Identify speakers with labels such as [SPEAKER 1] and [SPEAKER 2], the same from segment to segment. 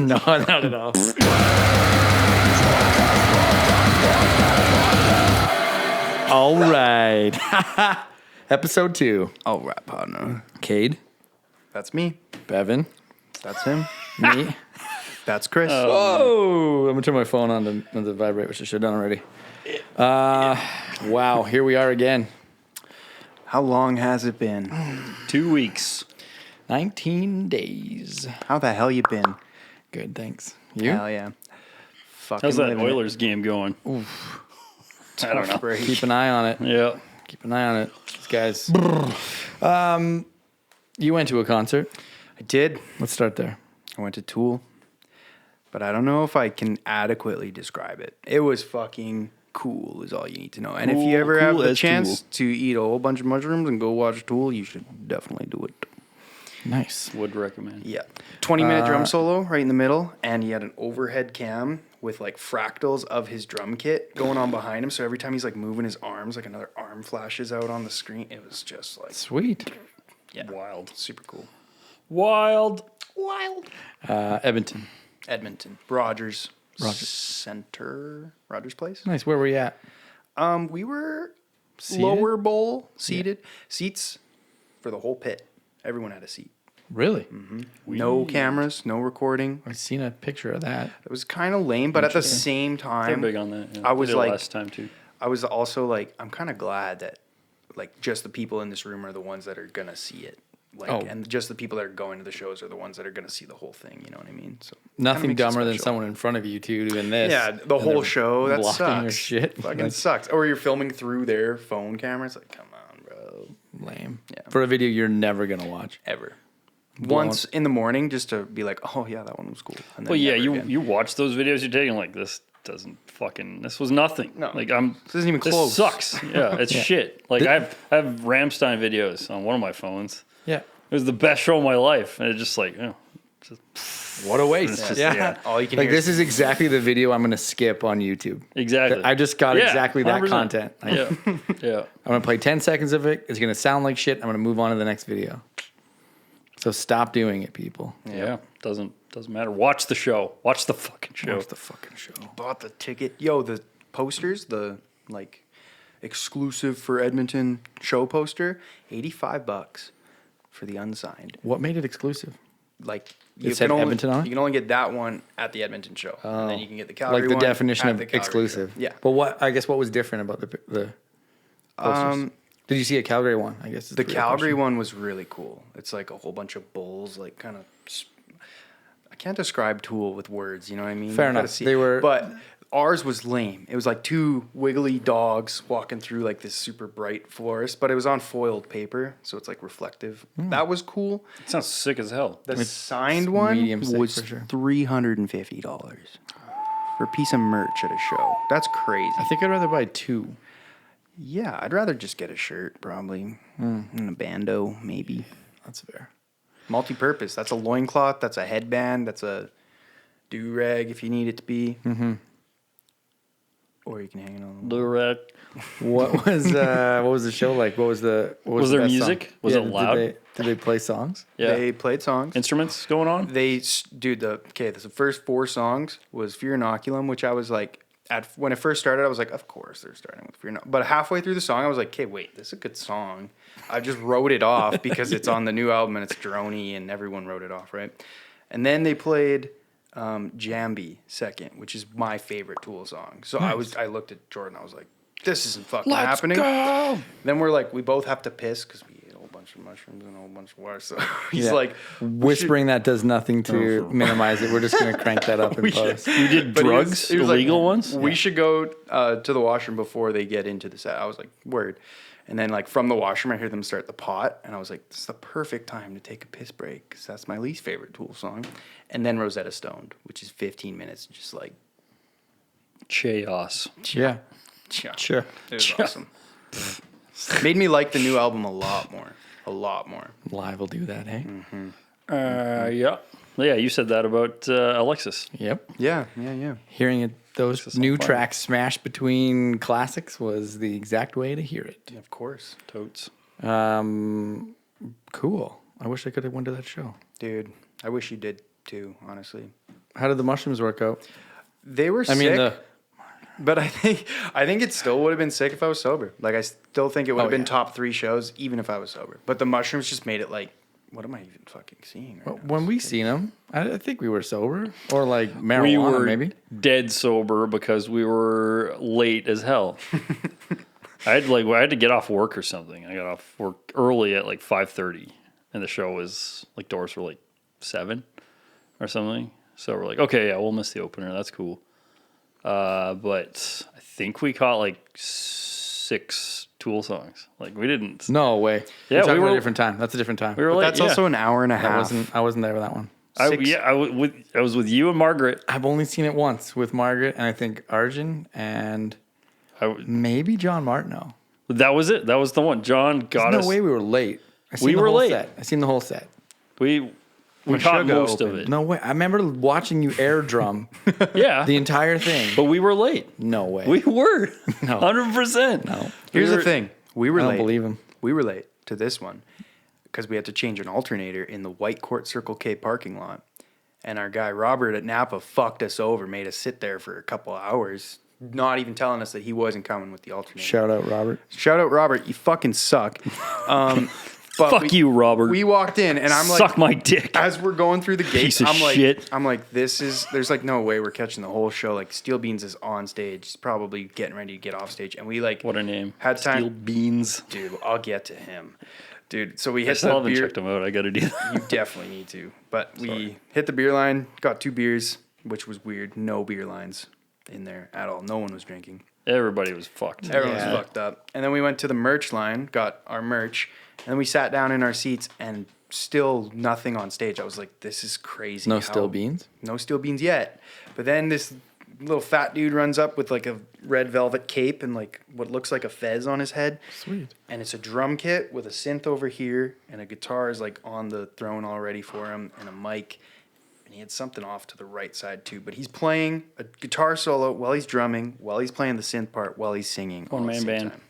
[SPEAKER 1] No, not at all. All right. Episode 2.
[SPEAKER 2] All right, partner.
[SPEAKER 1] Cade,
[SPEAKER 2] That's me.
[SPEAKER 1] Bevin,
[SPEAKER 2] That's him.
[SPEAKER 1] me.
[SPEAKER 2] That's Chris.
[SPEAKER 1] Whoa! I'm gonna turn my phone on to vibrate, which I should have done already. Wow, here we are again.
[SPEAKER 2] How long has it been?
[SPEAKER 3] 2 weeks.
[SPEAKER 1] 19 days.
[SPEAKER 2] How the hell you been?
[SPEAKER 1] Good, thanks. You?
[SPEAKER 2] Hell yeah. Fucking
[SPEAKER 3] How's that
[SPEAKER 2] living it.
[SPEAKER 3] Oilers game going? I don't know.
[SPEAKER 2] Break.
[SPEAKER 1] Keep an eye on it.
[SPEAKER 3] Yeah.
[SPEAKER 1] Keep an eye on it. These guys. You went to a concert.
[SPEAKER 2] I did.
[SPEAKER 1] Let's start there.
[SPEAKER 2] I went to Tool, but I don't know if I can adequately describe it. It was fucking cool is all you need to know. And if you ever have the chance to eat a whole bunch of mushrooms and go watch Tool, you should definitely do it.
[SPEAKER 1] Nice.
[SPEAKER 3] Would recommend.
[SPEAKER 2] Yeah. 20-minute drum solo right in the middle, and he had an overhead cam with like fractals of his drum kit going on behind him. So every time he's like moving his arms, like another arm flashes out on the screen. It was just like
[SPEAKER 1] Sweet.
[SPEAKER 2] yeah,
[SPEAKER 3] Wild.
[SPEAKER 2] super cool.
[SPEAKER 3] Wild.
[SPEAKER 1] Edmonton.
[SPEAKER 2] Edmonton, Rogers Center, Rogers Place.
[SPEAKER 1] Nice. Where were you at?
[SPEAKER 2] We were
[SPEAKER 1] Seated?
[SPEAKER 2] lower bowl seated seats for the whole pit. Everyone had a seat.
[SPEAKER 1] Really?
[SPEAKER 2] No cameras, no recording.
[SPEAKER 1] I've seen a picture of that.
[SPEAKER 2] It was kind of lame, but at the same
[SPEAKER 3] They're
[SPEAKER 2] time,
[SPEAKER 3] big on that. Yeah.
[SPEAKER 2] I was
[SPEAKER 3] Did it
[SPEAKER 2] like-
[SPEAKER 3] last time too.
[SPEAKER 2] I was also like, I'm kind of glad that like just the people in this room are the ones that are gonna see it. Like,
[SPEAKER 1] Oh.
[SPEAKER 2] and just the people that are going to the shows are the ones that are gonna see the whole thing. You know what I mean? So
[SPEAKER 1] Nothing
[SPEAKER 2] makes it
[SPEAKER 1] dumber than
[SPEAKER 2] special.
[SPEAKER 1] someone in front of you two doing this.
[SPEAKER 2] Yeah, the
[SPEAKER 1] and
[SPEAKER 2] whole
[SPEAKER 1] they're
[SPEAKER 2] show that
[SPEAKER 1] blocking
[SPEAKER 2] sucks.
[SPEAKER 1] your shit.
[SPEAKER 2] Fucking
[SPEAKER 1] Like,
[SPEAKER 2] sucks. Or you're filming through their phone camera. It's like, come on, bro.
[SPEAKER 1] lame.
[SPEAKER 2] Yeah.
[SPEAKER 1] For a video you're never gonna watch.
[SPEAKER 2] Ever. Once in the morning, just to be like, oh yeah, that one was cool. And then
[SPEAKER 3] Well, yeah,
[SPEAKER 2] never again.
[SPEAKER 3] you watch those videos you're taking like this this was nothing.
[SPEAKER 2] No.
[SPEAKER 3] Like
[SPEAKER 2] This isn't even
[SPEAKER 3] this
[SPEAKER 2] close.
[SPEAKER 3] sucks. Yeah, it's shit. Like I have Rammstein videos on one of my phones.
[SPEAKER 1] Yeah.
[SPEAKER 3] It was the best show of my life, and it's just like,
[SPEAKER 1] What a waste.
[SPEAKER 3] It's just-
[SPEAKER 1] yeah.
[SPEAKER 3] yeah.
[SPEAKER 2] All you can
[SPEAKER 1] Like
[SPEAKER 2] hear
[SPEAKER 1] this is exactly the video I'm gonna skip on YouTube.
[SPEAKER 3] exactly.
[SPEAKER 1] I just got
[SPEAKER 3] Yeah,
[SPEAKER 1] exactly that
[SPEAKER 3] 100%.
[SPEAKER 1] content.
[SPEAKER 3] Yeah, yeah.
[SPEAKER 1] I'm gonna play 10 seconds of it. It's gonna sound like shit. I'm gonna move on to the next video. So stop doing it, people.
[SPEAKER 3] Yeah, doesn't matter. Watch the show. Watch the fucking show.
[SPEAKER 1] Watch the fucking show.
[SPEAKER 2] bought the ticket. Yo, the posters, the like exclusive for Edmonton show poster, $85 for the unsigned.
[SPEAKER 1] What made it exclusive?
[SPEAKER 2] Like
[SPEAKER 1] It said Edmonton on it?
[SPEAKER 2] You can only get that one at the Edmonton show, and then you can get the Calgary
[SPEAKER 1] Like the
[SPEAKER 2] one
[SPEAKER 1] definition
[SPEAKER 2] at
[SPEAKER 1] of
[SPEAKER 2] the Calgary
[SPEAKER 1] exclusive.
[SPEAKER 2] show. Yeah.
[SPEAKER 1] But what? I guess what was different about the posters? Did you see a Calgary one? I guess is
[SPEAKER 2] The
[SPEAKER 1] real
[SPEAKER 2] Calgary
[SPEAKER 1] question.
[SPEAKER 2] one was really cool. It's like a whole bunch of bulls, like kind of. I can't describe Tool with words. You know what I mean?
[SPEAKER 1] Fair
[SPEAKER 2] You gotta
[SPEAKER 1] enough.
[SPEAKER 2] see
[SPEAKER 1] They
[SPEAKER 2] it.
[SPEAKER 1] were-
[SPEAKER 2] but ours was lame. It was like two wiggly dogs walking through like this super bright forest, but it was on foiled paper, so it's like reflective. That was cool.
[SPEAKER 3] It sounds sick as hell.
[SPEAKER 2] The signed one
[SPEAKER 1] medium sick
[SPEAKER 2] was
[SPEAKER 1] for sure.
[SPEAKER 2] $350 for a piece of merch at a show. That's crazy.
[SPEAKER 1] I think I'd rather buy 2.
[SPEAKER 2] Yeah, I'd rather just get a shirt probably and a bando maybe.
[SPEAKER 1] That's fair.
[SPEAKER 2] Multi-purpose. That's a loincloth. That's a headband. That's a do-rag if you need it to be. Mm-hmm. Or you can hang it on.
[SPEAKER 3] The red.
[SPEAKER 1] What was the show like? What was the
[SPEAKER 3] Was
[SPEAKER 1] the
[SPEAKER 3] there
[SPEAKER 1] best
[SPEAKER 3] music?
[SPEAKER 1] song?
[SPEAKER 3] Was it
[SPEAKER 1] did
[SPEAKER 3] loud?
[SPEAKER 1] Did they play songs?
[SPEAKER 3] Yeah.
[SPEAKER 2] They played songs.
[SPEAKER 3] Instruments going on?
[SPEAKER 2] The first 4 songs was Fear Inoculum, which I was like, when it first started, I was like, of course they're starting with Fear Inoculum. But halfway through the song, I was like, okay, wait, this is a good song. I just wrote it off because it's on the new album and it's droney and everyone wrote it off, right? And then they played Jambi second, which is my favorite Tool song. So I looked at Jordan, I was like, this isn't fucking happening.
[SPEAKER 1] Go!
[SPEAKER 2] Then we're like, we both have to piss because we ate a whole bunch of mushrooms and a whole bunch of water. So he's
[SPEAKER 1] Yeah.
[SPEAKER 2] like,
[SPEAKER 1] Whispering that does nothing to minimize it. We're just gonna crank that up in post.
[SPEAKER 3] You did
[SPEAKER 2] But he was-
[SPEAKER 3] drugs?
[SPEAKER 2] he was like,
[SPEAKER 3] Illegal ones?
[SPEAKER 2] We should go to the washroom before they get into the set. I was like, word. And then like from the washroom, I hear them start the pot. And I was like, this is the perfect time to take a piss break because that's my least favorite Tool song. And then Rosetta Stoned, which is 15 minutes, just like,
[SPEAKER 3] Chaos.
[SPEAKER 1] Yeah.
[SPEAKER 2] yeah.
[SPEAKER 1] Sure.
[SPEAKER 2] It was awesome. Made me like the new album a lot more. A lot more.
[SPEAKER 1] Live will do that, hey?
[SPEAKER 3] Yeah. Yeah, you said that about Alexis.
[SPEAKER 1] Yep.
[SPEAKER 2] Yeah.
[SPEAKER 1] Hearing it, those
[SPEAKER 3] This is
[SPEAKER 1] new
[SPEAKER 3] fun.
[SPEAKER 1] tracks smashed between classics was the exact way to hear it.
[SPEAKER 2] Of course.
[SPEAKER 3] Totes.
[SPEAKER 1] Cool. I wish I could have went to that show.
[SPEAKER 2] Dude, I wish you did too, honestly.
[SPEAKER 1] How did the mushrooms work out?
[SPEAKER 2] They were
[SPEAKER 1] I mean,
[SPEAKER 2] sick. But I think it still would have been sick if I was sober. Like, I still think it would have been top 3 shows, even if I was sober. But the mushrooms just made it like, what am I even fucking seeing right now?
[SPEAKER 1] When we seen them, I think we were sober. Or like marijuana,
[SPEAKER 3] We were
[SPEAKER 1] maybe.
[SPEAKER 3] dead sober because we were late as hell. I had to get off work or something. I got off work early at like 5:30, and the show was like doors were like 7 or something. So we're like, okay, yeah, we'll miss the opener. That's cool. But I think we caught like 6 Tool songs. Like we didn't.
[SPEAKER 1] No way.
[SPEAKER 3] Yeah,
[SPEAKER 1] we
[SPEAKER 3] we
[SPEAKER 1] were
[SPEAKER 3] were
[SPEAKER 1] a different time. That's a different time.
[SPEAKER 3] We were
[SPEAKER 2] But
[SPEAKER 3] late.
[SPEAKER 2] that's
[SPEAKER 3] yeah.
[SPEAKER 2] also an hour and a half.
[SPEAKER 1] I wasn't there with that one.
[SPEAKER 3] I was with you and Margaret.
[SPEAKER 1] I've only seen it once with Margaret and I think Arjun and maybe John Martineau.
[SPEAKER 3] That was it. That was the one. John got
[SPEAKER 1] There's
[SPEAKER 3] us.
[SPEAKER 1] no way we were late.
[SPEAKER 3] We were late.
[SPEAKER 1] I seen the whole set.
[SPEAKER 3] We caught
[SPEAKER 2] Sugar
[SPEAKER 3] most of
[SPEAKER 2] opened.
[SPEAKER 3] it.
[SPEAKER 1] No way. I remember watching you air drum
[SPEAKER 3] Yeah,
[SPEAKER 1] the entire thing.
[SPEAKER 3] but we were late.
[SPEAKER 1] No way.
[SPEAKER 3] We were.
[SPEAKER 1] No.
[SPEAKER 3] 100%.
[SPEAKER 1] no.
[SPEAKER 2] Here's the thing. We were
[SPEAKER 1] I
[SPEAKER 2] late.
[SPEAKER 1] don't believe him.
[SPEAKER 2] We were late to this one because we had to change an alternator in the White Court Circle K parking lot. And our guy Robert at Napa fucked us over, made us sit there for a couple of hours, not even telling us that he wasn't coming with the alternator.
[SPEAKER 1] Shout out Robert.
[SPEAKER 2] Shout out Robert, you fucking suck. But
[SPEAKER 3] Fuck you, Robert.
[SPEAKER 2] We walked in and I'm like,
[SPEAKER 3] Suck my dick.
[SPEAKER 2] as we're going through the gates,
[SPEAKER 3] Piece of shit.
[SPEAKER 2] I'm like, there's like no way we're catching the whole show. Like Steel Beans is on stage. He's probably getting ready to get off stage. And we like
[SPEAKER 3] What a name.
[SPEAKER 2] had time.
[SPEAKER 3] Steel Beans.
[SPEAKER 2] Dude, I'll get to him. Dude, so we
[SPEAKER 3] I
[SPEAKER 2] hit
[SPEAKER 3] still
[SPEAKER 2] the
[SPEAKER 3] haven't
[SPEAKER 2] beer.
[SPEAKER 3] checked them out. I got to do that.
[SPEAKER 2] You definitely need to. But we hit the beer line, got 2 beers, which was weird. No beer lines in there at all. No one was drinking.
[SPEAKER 3] Everybody was fucked.
[SPEAKER 2] Everyone was fucked up. And then we went to the merch line, got our merch, and then we sat down in our seats and still nothing on stage. I was like, this is crazy.
[SPEAKER 1] No Steel Beans?
[SPEAKER 2] No Steel Beans yet. But then this little fat dude runs up with like a red velvet cape and like what looks like a fez on his head.
[SPEAKER 1] Sweet.
[SPEAKER 2] And it's a drum kit with a synth over here and a guitar is like on the throne already for him and a mic. And he had something off to the right side too. But he's playing a guitar solo while he's drumming, while he's playing the synth part, while he's singing. all at the
[SPEAKER 3] One-man
[SPEAKER 2] same
[SPEAKER 3] band.
[SPEAKER 2] time.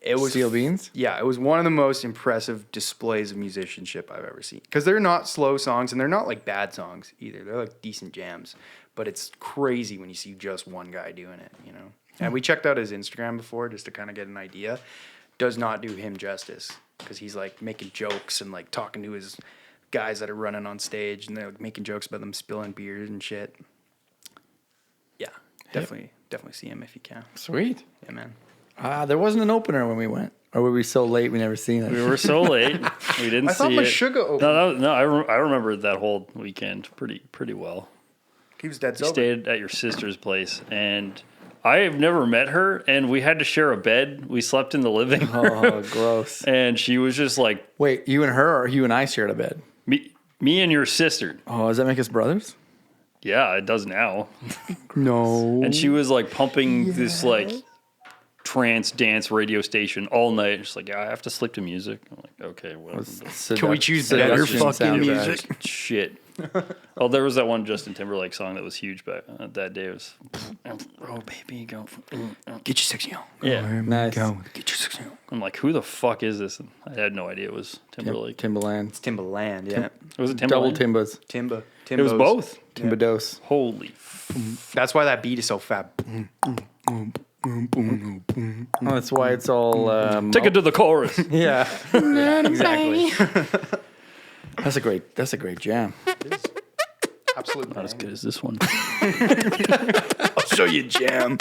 [SPEAKER 1] It was Steel Beans?
[SPEAKER 2] Yeah, it was one of the most impressive displays of musicianship I've ever seen. Because they're not slow songs and they're not like bad songs either. They're like decent jams. But it's crazy when you see just one guy doing it, you know? And we checked out his Instagram before just to kind of get an idea. Does not do him justice. Because he's like making jokes and like talking to his guys that are running on stage and they're like making jokes about them spilling beers and shit. Yeah, definitely see him if you can.
[SPEAKER 1] Sweet.
[SPEAKER 2] Yeah, man.
[SPEAKER 1] There wasn't an opener when we went. Or were we so late we never seen it?
[SPEAKER 3] We were so late. We didn't
[SPEAKER 2] I
[SPEAKER 3] see
[SPEAKER 2] thought
[SPEAKER 3] it.
[SPEAKER 2] Meshuggah opened.
[SPEAKER 3] No, I remember that whole weekend pretty well.
[SPEAKER 2] He was dead
[SPEAKER 3] We
[SPEAKER 2] sober.
[SPEAKER 3] stayed at your sister's place, and I have never met her, and we had to share a bed. We slept in the living room.
[SPEAKER 1] Oh, gross.
[SPEAKER 3] And she was just like,
[SPEAKER 1] Wait, you and her or you and I shared a bed?
[SPEAKER 3] me and your sister.
[SPEAKER 1] Oh, does that make us brothers?
[SPEAKER 3] Yeah, it does now.
[SPEAKER 2] No.
[SPEAKER 3] And she was like pumping this like trance dance radio station all night. She's like, yeah, I have to sleep to music. I'm like, okay, whatever.
[SPEAKER 2] Can we choose better
[SPEAKER 1] Seduction
[SPEAKER 2] fucking
[SPEAKER 1] soundtrack.
[SPEAKER 2] music?
[SPEAKER 3] Shit. Oh, there was that one Justin Timberlake song that was huge back that day. It was, oh baby, go.
[SPEAKER 2] Get your sexy on.
[SPEAKER 3] Yeah.
[SPEAKER 1] Nice.
[SPEAKER 2] Get your sexy on.
[SPEAKER 3] I'm like, who the fuck is this? And I had no idea it was Timberlake.
[SPEAKER 1] Timberland.
[SPEAKER 2] It's Timbaland, yeah.
[SPEAKER 3] Was it
[SPEAKER 1] Double
[SPEAKER 3] Timberland?
[SPEAKER 1] Timbas.
[SPEAKER 3] It was both.
[SPEAKER 1] Timbados.
[SPEAKER 3] Holy.
[SPEAKER 2] That's why that beat is so fat.
[SPEAKER 1] Oh, that's why it's all.
[SPEAKER 3] Take it to the chorus.
[SPEAKER 1] Yeah.
[SPEAKER 2] Exactly.
[SPEAKER 1] That's a great jam.
[SPEAKER 2] Absolutely.
[SPEAKER 3] Not as good as this one.
[SPEAKER 2] I'll show you jam.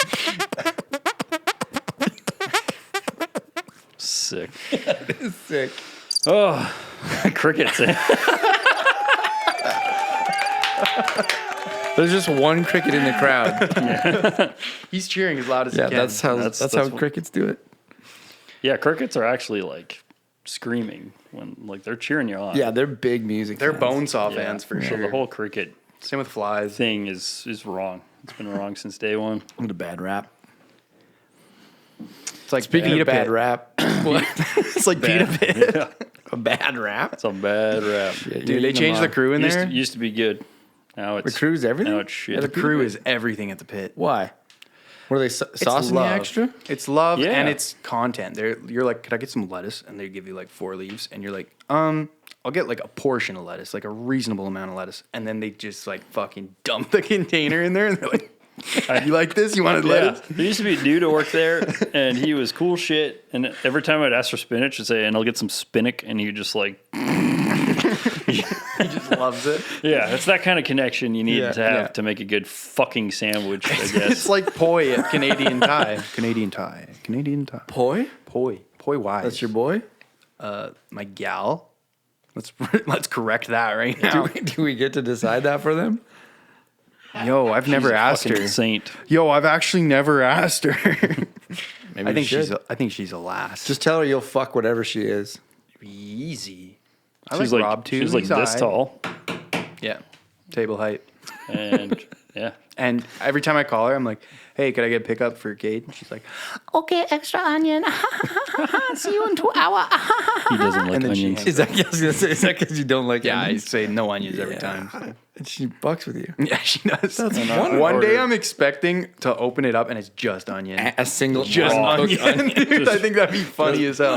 [SPEAKER 3] Sick.
[SPEAKER 1] Sick.
[SPEAKER 3] Oh, crickets.
[SPEAKER 1] There's just one cricket in the crowd.
[SPEAKER 2] He's cheering as loud as
[SPEAKER 1] Yeah,
[SPEAKER 2] he can.
[SPEAKER 1] that's how
[SPEAKER 3] That's what-
[SPEAKER 1] crickets do it.
[SPEAKER 3] Yeah, crickets are actually like screaming when like they're cheering you on.
[SPEAKER 1] Yeah, they're big music.
[SPEAKER 2] They're
[SPEAKER 1] fans.
[SPEAKER 2] bonesaw
[SPEAKER 3] Yeah.
[SPEAKER 2] fans for
[SPEAKER 3] So
[SPEAKER 2] sure.
[SPEAKER 3] the whole cricket
[SPEAKER 2] Same with flies.
[SPEAKER 3] thing is wrong. It's been wrong since day one.
[SPEAKER 1] What a bad rap.
[SPEAKER 2] It's like
[SPEAKER 1] Speaking of bad rap,
[SPEAKER 2] It's like Peter Pit.
[SPEAKER 3] Yeah.
[SPEAKER 1] a bad rap.
[SPEAKER 3] It's a bad rap.
[SPEAKER 2] Dude, they changed the crew in there.
[SPEAKER 3] Used to be good. Now it's
[SPEAKER 1] The crew's everything.
[SPEAKER 3] Now it's shit.
[SPEAKER 2] The crew is everything at the pit.
[SPEAKER 1] Why? Were they saucing the
[SPEAKER 2] love.
[SPEAKER 1] extra?
[SPEAKER 2] It's love
[SPEAKER 3] Yeah.
[SPEAKER 2] and it's content. You're like, could I get some lettuce? And they give you like 4 leaves, and you're like, I'll get like a portion of lettuce, like a reasonable amount of lettuce, and then they just like fucking dump the container in there, and they're like, "You like this? You wanted
[SPEAKER 3] Yeah,
[SPEAKER 2] lettuce?"
[SPEAKER 3] there used to be a dude who worked there, and he was cool shit. And every time I'd ask for spinach, I'd say, "And I'll get some spinach," and he just like,
[SPEAKER 2] He just loves it.
[SPEAKER 3] yeah, it's that kind of connection you need
[SPEAKER 1] Yeah,
[SPEAKER 3] to have
[SPEAKER 2] yeah.
[SPEAKER 3] to make a good fucking sandwich, I
[SPEAKER 2] It's
[SPEAKER 3] guess.
[SPEAKER 2] like poi at Canadian Thai. Canadian Thai.
[SPEAKER 1] Poi?
[SPEAKER 2] Poi wise.
[SPEAKER 1] That's your boy?
[SPEAKER 2] My gal. Let's correct that right now.
[SPEAKER 1] Do we get to decide that for them?
[SPEAKER 2] Yo, I've never asked
[SPEAKER 3] Fucking
[SPEAKER 2] her.
[SPEAKER 3] saint.
[SPEAKER 2] Yo, I've actually never asked her.
[SPEAKER 1] Maybe
[SPEAKER 2] I think
[SPEAKER 1] you
[SPEAKER 2] she's.
[SPEAKER 1] should.
[SPEAKER 2] I think she's a lass.
[SPEAKER 1] Just tell her you'll fuck whatever she is.
[SPEAKER 2] easy. I
[SPEAKER 3] She's
[SPEAKER 2] like
[SPEAKER 3] like,
[SPEAKER 2] Rob too.
[SPEAKER 3] she's like
[SPEAKER 2] He's
[SPEAKER 3] this
[SPEAKER 2] aight.
[SPEAKER 3] tall,
[SPEAKER 2] Yeah, table height.
[SPEAKER 3] and yeah,
[SPEAKER 2] And every time I call her, I'm like, "Hey, could I get a pickup for Kate?" And she's like,
[SPEAKER 4] Okay, extra onion. See you in 2 hours.
[SPEAKER 3] he doesn't like
[SPEAKER 2] And then she
[SPEAKER 3] onions.
[SPEAKER 2] hangs
[SPEAKER 1] Is that, I was gonna say, is that because you don't like
[SPEAKER 2] "Yeah, I
[SPEAKER 1] onions?
[SPEAKER 2] say no onions every
[SPEAKER 1] Yeah.
[SPEAKER 2] time." So.
[SPEAKER 1] And she bucks with you.
[SPEAKER 2] Yeah, she does.
[SPEAKER 3] wonderful.
[SPEAKER 2] One day I'm expecting to open it up and it's just onion.
[SPEAKER 1] A single
[SPEAKER 2] Just
[SPEAKER 1] raw
[SPEAKER 2] onion.
[SPEAKER 1] cooked onion.
[SPEAKER 2] Dude, I think that'd be funny as hell.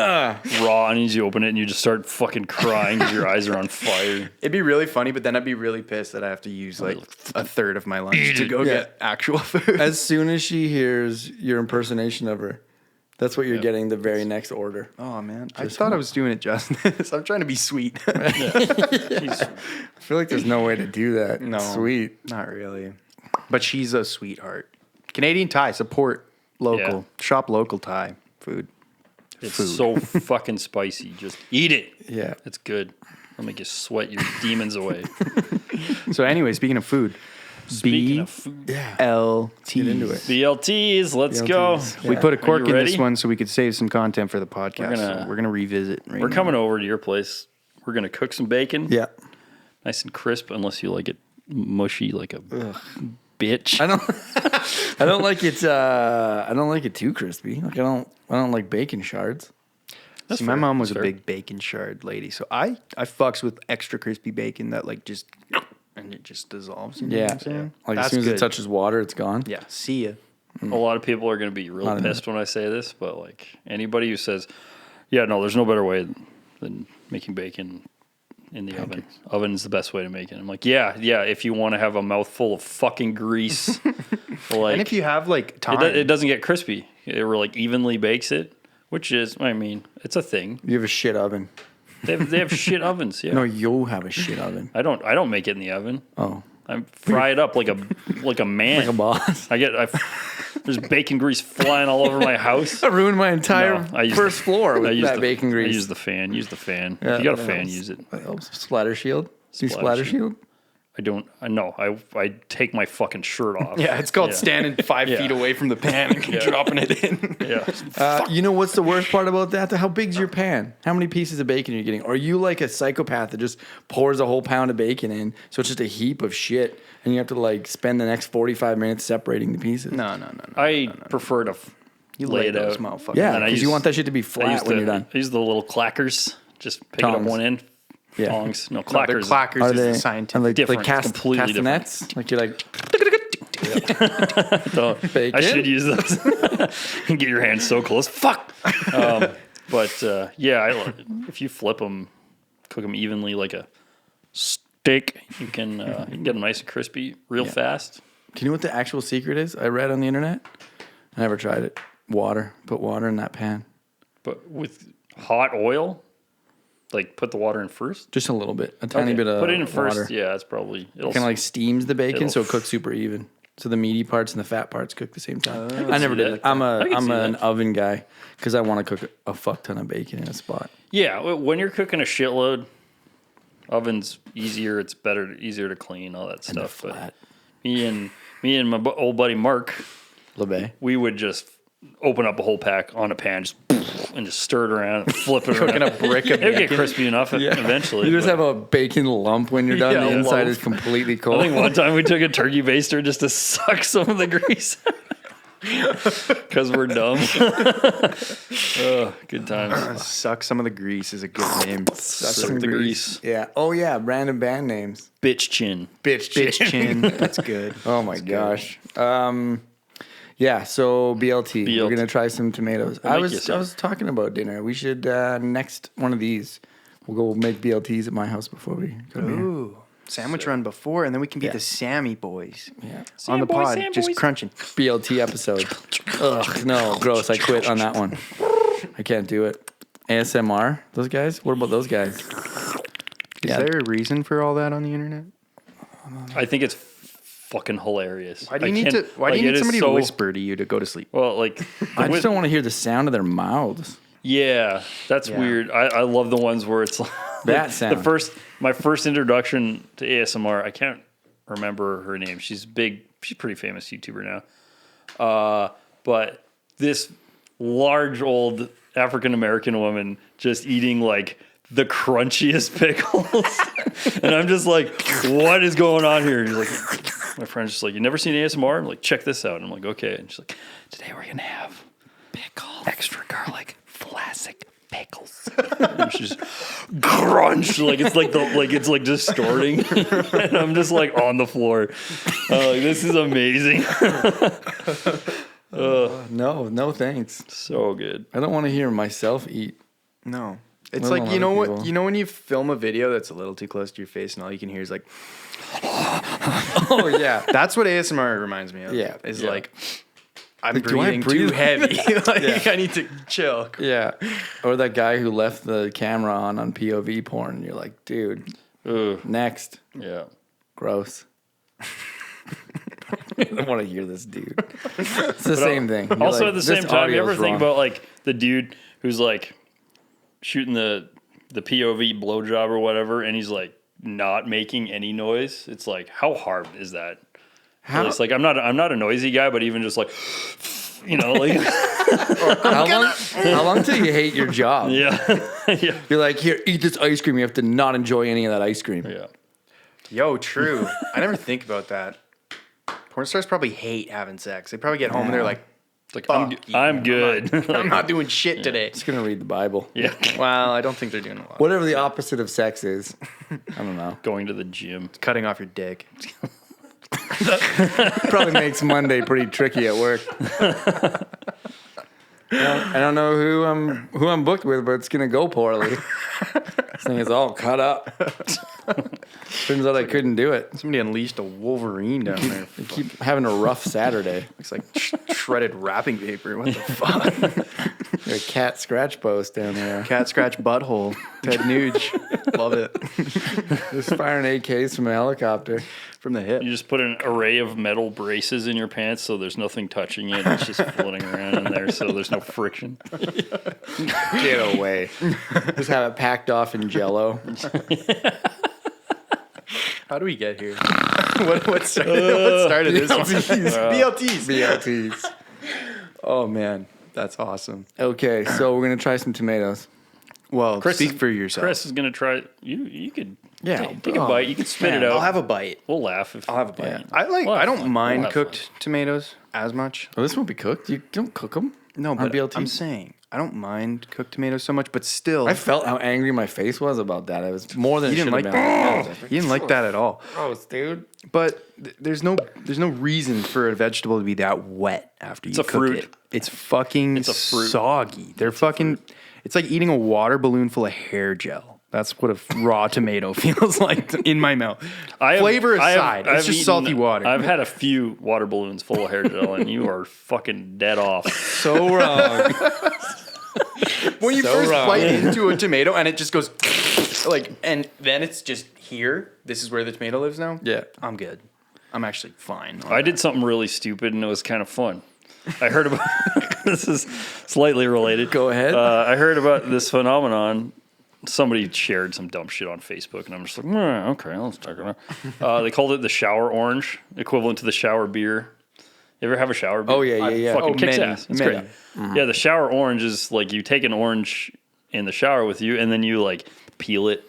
[SPEAKER 3] Raw onions, you open it and you just start fucking crying because your eyes are on fire.
[SPEAKER 2] It'd be really funny, but then I'd be really pissed that I have to use like a third of my lunch to go
[SPEAKER 1] Yeah.
[SPEAKER 2] get actual food.
[SPEAKER 1] As soon as she hears your impersonation of her, that's what you're getting the very next order.
[SPEAKER 2] Oh man, I thought I was doing it justice. I'm trying to be sweet.
[SPEAKER 3] Jeez.
[SPEAKER 1] I feel like there's no way to do that.
[SPEAKER 2] No.
[SPEAKER 1] Sweet.
[SPEAKER 2] Not really, but she's a sweetheart. Canadian Thai, support local,
[SPEAKER 3] Yeah.
[SPEAKER 2] shop local Thai food.
[SPEAKER 3] It's
[SPEAKER 2] Food.
[SPEAKER 3] so fucking spicy. Just eat it.
[SPEAKER 1] Yeah.
[SPEAKER 3] It's good. It'll make you sweat your demons away.
[SPEAKER 2] So anyway, speaking of food,
[SPEAKER 3] Speaking of food,
[SPEAKER 1] Yeah.
[SPEAKER 2] BLT.
[SPEAKER 1] Get into it.
[SPEAKER 3] BLTs, let's go.
[SPEAKER 1] BLTs.
[SPEAKER 2] We
[SPEAKER 1] Yeah.
[SPEAKER 2] put a cork
[SPEAKER 3] you
[SPEAKER 2] in this
[SPEAKER 3] ready?
[SPEAKER 2] one so we could save some content for the podcast.
[SPEAKER 3] gonna-
[SPEAKER 2] We're gonna revisit. Right
[SPEAKER 3] We're
[SPEAKER 2] now.
[SPEAKER 3] coming over to your place. We're gonna cook some bacon.
[SPEAKER 1] Yeah.
[SPEAKER 3] Nice and crisp, unless you like it mushy like a bitch.
[SPEAKER 1] I don't like it. I don't like it too crispy. Like I don't like bacon shards.
[SPEAKER 2] See, my mom was a
[SPEAKER 3] Fair.
[SPEAKER 2] big bacon shard lady, so I fucks with extra crispy bacon that like just and it just dissolves. You know what I'm saying?
[SPEAKER 1] Like as
[SPEAKER 2] That's
[SPEAKER 1] soon as it
[SPEAKER 2] good.
[SPEAKER 1] touches water, it's gone.
[SPEAKER 2] Yeah, see ya.
[SPEAKER 3] A lot of people are going to be real
[SPEAKER 1] Not
[SPEAKER 3] pissed when I say this, but like anybody who says, "Yeah, no, there's no better way than making bacon in the oven. Oven's the best way to make it." I'm like, yeah. If you want to have a mouthful of fucking grease, like
[SPEAKER 2] And if you have like time,
[SPEAKER 3] it doesn't get crispy. It like evenly bakes it, which is, I mean, it's a thing.
[SPEAKER 1] You have a shit oven.
[SPEAKER 3] They have shit ovens. Yeah,
[SPEAKER 1] No, you'll have a shit oven.
[SPEAKER 3] I don't make it in the oven.
[SPEAKER 1] Oh,
[SPEAKER 3] I fry it up like a man.
[SPEAKER 1] like a boss.
[SPEAKER 3] There's bacon grease flying all over my house.
[SPEAKER 1] I ruined my entire
[SPEAKER 3] No, I use
[SPEAKER 1] first
[SPEAKER 3] the-
[SPEAKER 1] floor
[SPEAKER 3] I
[SPEAKER 1] with
[SPEAKER 3] use
[SPEAKER 1] that
[SPEAKER 3] the-
[SPEAKER 1] bacon grease.
[SPEAKER 3] I use the fan. Use the fan.
[SPEAKER 1] Yeah,
[SPEAKER 3] if you got a
[SPEAKER 1] that
[SPEAKER 3] fan,
[SPEAKER 1] helps.
[SPEAKER 3] use it.
[SPEAKER 1] That helps. Splatter shield. Do you
[SPEAKER 3] Splatter
[SPEAKER 1] splatter
[SPEAKER 3] shield.
[SPEAKER 1] shield?
[SPEAKER 3] I don't. I know. I take my fucking shirt off.
[SPEAKER 2] yeah, it's called standing 5
[SPEAKER 3] Yeah.
[SPEAKER 2] feet away from the pan and dropping it in.
[SPEAKER 3] Yeah.
[SPEAKER 1] You know what's the worst part about that? How big's your pan? How many pieces of bacon are you getting? Are you like a psychopath that just pours a whole pound of bacon in, so it's just a heap of shit, and you have to like spend the next 45 minutes separating the pieces?
[SPEAKER 2] No.
[SPEAKER 3] I prefer to lay it
[SPEAKER 2] those
[SPEAKER 3] out.
[SPEAKER 2] motherfuckers.
[SPEAKER 1] Yeah,
[SPEAKER 3] And I
[SPEAKER 1] because you
[SPEAKER 3] use-
[SPEAKER 1] want that shit to be
[SPEAKER 3] I
[SPEAKER 1] flat
[SPEAKER 3] use
[SPEAKER 1] when you're done.
[SPEAKER 3] I use the little clackers. Just pick it up
[SPEAKER 1] Tongs.
[SPEAKER 3] one end.
[SPEAKER 1] Yeah.
[SPEAKER 3] Tongs. No,
[SPEAKER 2] No, they're
[SPEAKER 3] clackers.
[SPEAKER 2] clackers
[SPEAKER 1] Are
[SPEAKER 2] is
[SPEAKER 1] they
[SPEAKER 2] the scientific.
[SPEAKER 1] are like
[SPEAKER 3] different, completely different.
[SPEAKER 1] castanets? Like you're like
[SPEAKER 3] So, I
[SPEAKER 1] Bacon?
[SPEAKER 3] should use those. And get your hands so close. Fuck. But yeah, if you flip them, cook them evenly like a steak, you can get them nice and crispy real fast.
[SPEAKER 1] Do you know what the actual secret is? I read on the internet. I never tried it. Water. Put water in that pan.
[SPEAKER 3] But with hot oil, like put the water in first.
[SPEAKER 1] Just a little bit. A tiny bit of
[SPEAKER 3] put it in
[SPEAKER 1] water.
[SPEAKER 3] first. Yeah, it's probably it'll
[SPEAKER 1] Kind of like steams the bacon,
[SPEAKER 3] It'll
[SPEAKER 1] so it cooks super even. So the meaty parts and the fat parts cook the same time. I never
[SPEAKER 3] see
[SPEAKER 1] did
[SPEAKER 3] that.
[SPEAKER 1] it. I'm
[SPEAKER 3] I can see
[SPEAKER 1] an
[SPEAKER 3] that.
[SPEAKER 1] oven guy because I want to cook a fuck ton of bacon in a spot.
[SPEAKER 3] Yeah, when you're cooking a shitload, oven's easier. It's better, easier to clean, all that stuff.
[SPEAKER 1] flat.
[SPEAKER 3] But me and my old buddy Mark,
[SPEAKER 1] LeBay.
[SPEAKER 3] we would just open up a whole pack on a pan, and just stir it around and flip it
[SPEAKER 2] Cooking
[SPEAKER 3] around.
[SPEAKER 2] a brick of
[SPEAKER 3] It would get
[SPEAKER 2] bacon.
[SPEAKER 3] crispy enough eventually.
[SPEAKER 1] You just
[SPEAKER 3] but
[SPEAKER 1] have a bacon lump when you're done.
[SPEAKER 3] Yeah,
[SPEAKER 1] the
[SPEAKER 3] a
[SPEAKER 1] inside
[SPEAKER 3] lump.
[SPEAKER 1] is completely
[SPEAKER 3] I
[SPEAKER 1] cold.
[SPEAKER 3] think one time we took a turkey baster just to suck some of the grease. Because we're dumb. Oh, good times.
[SPEAKER 2] Suck some of the grease is a good name.
[SPEAKER 3] Suck the grease.
[SPEAKER 1] Yeah. Oh yeah. Random band names.
[SPEAKER 3] Bitch chin.
[SPEAKER 1] Bitch.
[SPEAKER 2] Bitch chin. That's good.
[SPEAKER 1] Oh my gosh. Yeah. So BLT. We're
[SPEAKER 3] BLT.
[SPEAKER 1] gonna try some tomatoes.
[SPEAKER 3] We'll
[SPEAKER 1] I
[SPEAKER 3] make
[SPEAKER 1] was
[SPEAKER 3] you some.
[SPEAKER 1] talking about dinner. We should next one of these. We'll go make BLTs at my house before we come here.
[SPEAKER 2] Ooh, sandwich run before, and then we can be
[SPEAKER 1] Yeah.
[SPEAKER 2] the Sammy boys
[SPEAKER 1] Yeah.
[SPEAKER 2] on the
[SPEAKER 3] boys,
[SPEAKER 2] pod,
[SPEAKER 3] Sam
[SPEAKER 2] just
[SPEAKER 3] boys.
[SPEAKER 2] crunching.
[SPEAKER 1] BLT episode. Ugh, no, gross. I quit on that one. I can't do it. ASMR, those guys? What about those guys?
[SPEAKER 2] Is there a reason for all that on the internet?
[SPEAKER 3] I think it's fucking hilarious.
[SPEAKER 2] Why do you need to? Why do you need somebody to whisper to you to go to sleep?
[SPEAKER 3] Well, like,
[SPEAKER 1] I just don't want to hear the sound of their mouths.
[SPEAKER 3] yeah, that's
[SPEAKER 2] Yeah.
[SPEAKER 3] weird. I love the ones where it's like
[SPEAKER 1] That sound.
[SPEAKER 3] my first introduction to ASMR. I can't remember her name. She's big. She's a pretty famous YouTuber now. But this large old African American woman just eating like the crunchiest pickles, and I'm just like, what is going on here? He's like, my friend's just like, you never seen ASMR? I'm like, check this out. And I'm like, okay. And she's like, today we're gonna have extra garlic, classic pickles. And she's crunch, like it's like distorting, and I'm just like on the floor. Like, this is amazing.
[SPEAKER 1] No, thanks.
[SPEAKER 3] So good.
[SPEAKER 1] I don't want to hear myself eat.
[SPEAKER 2] No. It's
[SPEAKER 1] I
[SPEAKER 2] like,
[SPEAKER 1] don't
[SPEAKER 2] you know
[SPEAKER 1] know
[SPEAKER 2] what?
[SPEAKER 1] people.
[SPEAKER 2] You know when you film a video that's a little too close to your face and all you can hear is like,
[SPEAKER 1] Oh, yeah.
[SPEAKER 2] that's what ASMR reminds me of.
[SPEAKER 1] Yeah.
[SPEAKER 2] Is
[SPEAKER 3] Yeah.
[SPEAKER 2] like, I'm
[SPEAKER 1] Like, do I
[SPEAKER 2] breathing
[SPEAKER 1] breathe?
[SPEAKER 2] too heavy. Like, I need to chill.
[SPEAKER 1] Yeah. Or that guy who left the camera on POV porn. And you're like, dude,
[SPEAKER 3] Ugh.
[SPEAKER 1] next.
[SPEAKER 3] Yeah.
[SPEAKER 1] Gross. I don't want to hear this dude. It's the same thing. You're
[SPEAKER 3] Also,
[SPEAKER 1] like,
[SPEAKER 3] at the
[SPEAKER 1] this
[SPEAKER 3] same time, you ever
[SPEAKER 1] audio's
[SPEAKER 3] think
[SPEAKER 1] wrong.
[SPEAKER 3] about like the dude who's like shooting the POV blowjob or whatever, and he's like not making any noise? It's like, how hard is that?
[SPEAKER 1] How-
[SPEAKER 3] It's like I'm not a noisy guy, but even just like, like
[SPEAKER 1] How long till you hate your job?
[SPEAKER 3] yeah, yeah,
[SPEAKER 1] You're like, here, eat this ice cream. You have to not enjoy any of that ice cream.
[SPEAKER 3] yeah.
[SPEAKER 2] Yo, true. I never think about that. Porn stars probably hate having sex. They probably get home and they're like,
[SPEAKER 3] It's like
[SPEAKER 2] Fuck you.
[SPEAKER 3] I'm good.
[SPEAKER 2] I'm not doing shit today.
[SPEAKER 1] Just gonna read the Bible.
[SPEAKER 3] yeah,
[SPEAKER 2] Well, I don't think they're doing a lot.
[SPEAKER 1] Whatever the opposite of sex is. I don't know.
[SPEAKER 3] going to the gym.
[SPEAKER 2] Cutting off your dick.
[SPEAKER 1] Probably makes Monday pretty tricky at work. I don't know who I'm booked with, but it's gonna go poorly. This thing is all cut up. Turns out I couldn't do it.
[SPEAKER 2] Somebody unleashed a Wolverine down there.
[SPEAKER 1] I keep having a rough Saturday.
[SPEAKER 2] Looks like shredded wrapping paper. What the fuck?
[SPEAKER 1] There's a cat scratch post down there.
[SPEAKER 2] Cat scratch butthole. Ted Nuge. Love it.
[SPEAKER 1] Just firing AKs from a helicopter.
[SPEAKER 2] From the hip.
[SPEAKER 3] You just put an array of metal braces in your pants so there's nothing touching it. It's just floating around in there so there's no friction.
[SPEAKER 1] Get away. Just have it packed off in Jello.
[SPEAKER 2] How do we get here? what started this one? BLTs.
[SPEAKER 1] BLTs.
[SPEAKER 2] Oh, man. That's awesome.
[SPEAKER 1] Okay, so we're gonna try some tomatoes.
[SPEAKER 2] Well,
[SPEAKER 3] Chris
[SPEAKER 2] speak
[SPEAKER 3] is-
[SPEAKER 2] for yourself.
[SPEAKER 3] Chris is gonna try. You could
[SPEAKER 1] Yeah.
[SPEAKER 3] take a bite. You can spit it out.
[SPEAKER 2] I'll have a bite.
[SPEAKER 3] We'll laugh. If,
[SPEAKER 2] I'll have a bite.
[SPEAKER 1] Yeah.
[SPEAKER 2] I don't
[SPEAKER 3] fun.
[SPEAKER 2] mind
[SPEAKER 3] We'll have
[SPEAKER 2] cooked tomatoes as much.
[SPEAKER 1] Oh, this won't be cooked. You don't cook them.
[SPEAKER 2] No,
[SPEAKER 1] on
[SPEAKER 2] but
[SPEAKER 1] BLT.
[SPEAKER 2] I'm saying I don't mind cooked tomatoes so much, but still,
[SPEAKER 1] I felt how angry my face was about that. It was more than
[SPEAKER 2] you
[SPEAKER 1] it
[SPEAKER 2] didn't
[SPEAKER 1] should
[SPEAKER 2] like
[SPEAKER 1] have
[SPEAKER 2] that.
[SPEAKER 1] been.
[SPEAKER 2] You didn't like that at all.
[SPEAKER 1] Gross, dude.
[SPEAKER 2] But there's no reason for a vegetable to be that wet after you
[SPEAKER 3] a
[SPEAKER 2] cook
[SPEAKER 3] fruit.
[SPEAKER 2] it. It's fucking
[SPEAKER 3] It's a fruit.
[SPEAKER 2] soggy. They're fucking. It's like eating a water balloon full of hair gel. That's what a raw tomato feels like in my mouth. Flavor aside, it's just salty water.
[SPEAKER 3] I've had a few water balloons full of hair gel, and you are fucking dead off.
[SPEAKER 1] So wrong.
[SPEAKER 2] When you
[SPEAKER 1] So
[SPEAKER 2] first
[SPEAKER 1] wrong.
[SPEAKER 2] bite into a tomato and it just goes like, and then it's just here. This is where the tomato lives now.
[SPEAKER 1] Yeah.
[SPEAKER 2] I'm good. I'm actually fine.
[SPEAKER 3] I did something really stupid, and it was kind of fun. I heard about this is slightly related.
[SPEAKER 1] Go ahead.
[SPEAKER 3] I heard about this phenomenon. Somebody shared some dumb shit on Facebook, and I'm just like, okay, let's check it out. They called it the shower orange, equivalent to the shower beer. You ever have a shower beer?
[SPEAKER 1] Oh, yeah, yeah.
[SPEAKER 3] Fucking kicks
[SPEAKER 2] many,
[SPEAKER 3] ass. It's
[SPEAKER 2] many.
[SPEAKER 3] great. Yeah, the shower orange is like you take an orange in the shower with you, and then you like peel it,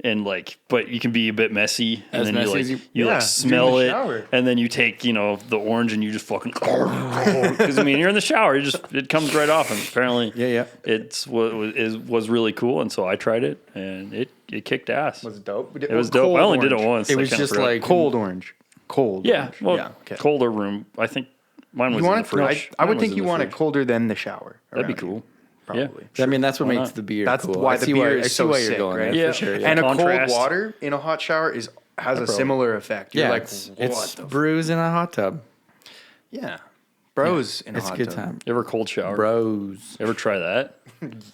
[SPEAKER 3] and like, but you can be a bit messy, and
[SPEAKER 1] As
[SPEAKER 3] then
[SPEAKER 1] messy
[SPEAKER 3] you
[SPEAKER 1] as
[SPEAKER 3] like
[SPEAKER 1] you-
[SPEAKER 3] you
[SPEAKER 2] Yeah,
[SPEAKER 3] like smell
[SPEAKER 2] during the
[SPEAKER 3] it,
[SPEAKER 2] shower.
[SPEAKER 3] and then you take the orange and you just fucking because I mean you're in the shower, it comes right off, and apparently
[SPEAKER 1] Yeah.
[SPEAKER 3] it's was really cool, and so I tried it, and it kicked ass.
[SPEAKER 2] Was it dope?
[SPEAKER 3] It was dope. I only did it once.
[SPEAKER 1] It
[SPEAKER 3] I
[SPEAKER 1] was
[SPEAKER 3] kinda
[SPEAKER 1] just
[SPEAKER 3] forgot.
[SPEAKER 1] like
[SPEAKER 2] Cold orange. Cold.
[SPEAKER 3] yeah,
[SPEAKER 2] orange.
[SPEAKER 3] well,
[SPEAKER 2] yeah. Okay.
[SPEAKER 3] colder room. I think mine was
[SPEAKER 2] You
[SPEAKER 3] in
[SPEAKER 2] want
[SPEAKER 3] the
[SPEAKER 2] it?
[SPEAKER 3] fridge.
[SPEAKER 2] I
[SPEAKER 3] Mine
[SPEAKER 2] would
[SPEAKER 3] was
[SPEAKER 2] think
[SPEAKER 3] in
[SPEAKER 2] you
[SPEAKER 3] the
[SPEAKER 2] want it
[SPEAKER 3] fridge.
[SPEAKER 2] colder than the shower.
[SPEAKER 3] That'd be
[SPEAKER 2] around you.
[SPEAKER 3] cool.
[SPEAKER 2] probably.
[SPEAKER 1] I mean, that's what
[SPEAKER 3] Why
[SPEAKER 1] makes
[SPEAKER 3] not?
[SPEAKER 1] the beer
[SPEAKER 2] That's
[SPEAKER 1] cool.
[SPEAKER 2] why
[SPEAKER 1] I
[SPEAKER 2] the
[SPEAKER 1] see
[SPEAKER 2] beer
[SPEAKER 1] I
[SPEAKER 2] is
[SPEAKER 1] see
[SPEAKER 2] so
[SPEAKER 1] why
[SPEAKER 2] sick,
[SPEAKER 1] you're going
[SPEAKER 2] right?
[SPEAKER 1] there,
[SPEAKER 3] Yeah.
[SPEAKER 1] for sure. Yeah.
[SPEAKER 2] And a
[SPEAKER 3] Contrast.
[SPEAKER 2] cold water in a hot shower has a similar effect. You're
[SPEAKER 1] Yeah,
[SPEAKER 2] like,
[SPEAKER 1] it's
[SPEAKER 2] what the
[SPEAKER 1] brews in a hot tub.
[SPEAKER 2] Yeah. Bros in a
[SPEAKER 1] It's a
[SPEAKER 2] hot
[SPEAKER 1] good
[SPEAKER 2] tub.
[SPEAKER 1] time.
[SPEAKER 3] You ever cold shower?
[SPEAKER 1] Bros.
[SPEAKER 3] You ever try that?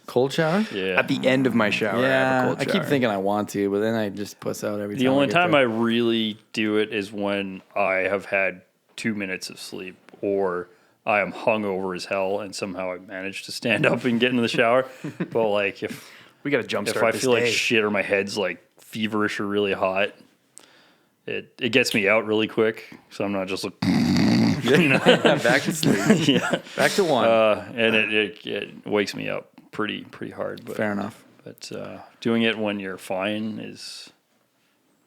[SPEAKER 1] Cold shower?
[SPEAKER 3] Yeah.
[SPEAKER 2] At the end of my shower, I have a
[SPEAKER 1] Yeah,
[SPEAKER 2] cold
[SPEAKER 1] I
[SPEAKER 2] shower.
[SPEAKER 1] keep thinking I want to, but then I just puss out every time.
[SPEAKER 3] The only
[SPEAKER 1] I get
[SPEAKER 3] time
[SPEAKER 1] there.
[SPEAKER 3] I really do it is when I have had 2 minutes of sleep or I am hungover as hell and somehow I manage to stand up and get into the shower. But like if
[SPEAKER 2] we got to jumpstart
[SPEAKER 3] I
[SPEAKER 2] this
[SPEAKER 3] feel like
[SPEAKER 2] day.
[SPEAKER 3] shit or my head's like feverish or really hot, it gets me out really quick. So I'm not just like
[SPEAKER 1] back to sleep.
[SPEAKER 3] yeah.
[SPEAKER 1] Back to one.
[SPEAKER 3] And it wakes me up pretty hard. But
[SPEAKER 1] Fair enough.
[SPEAKER 3] But doing it when you're fine is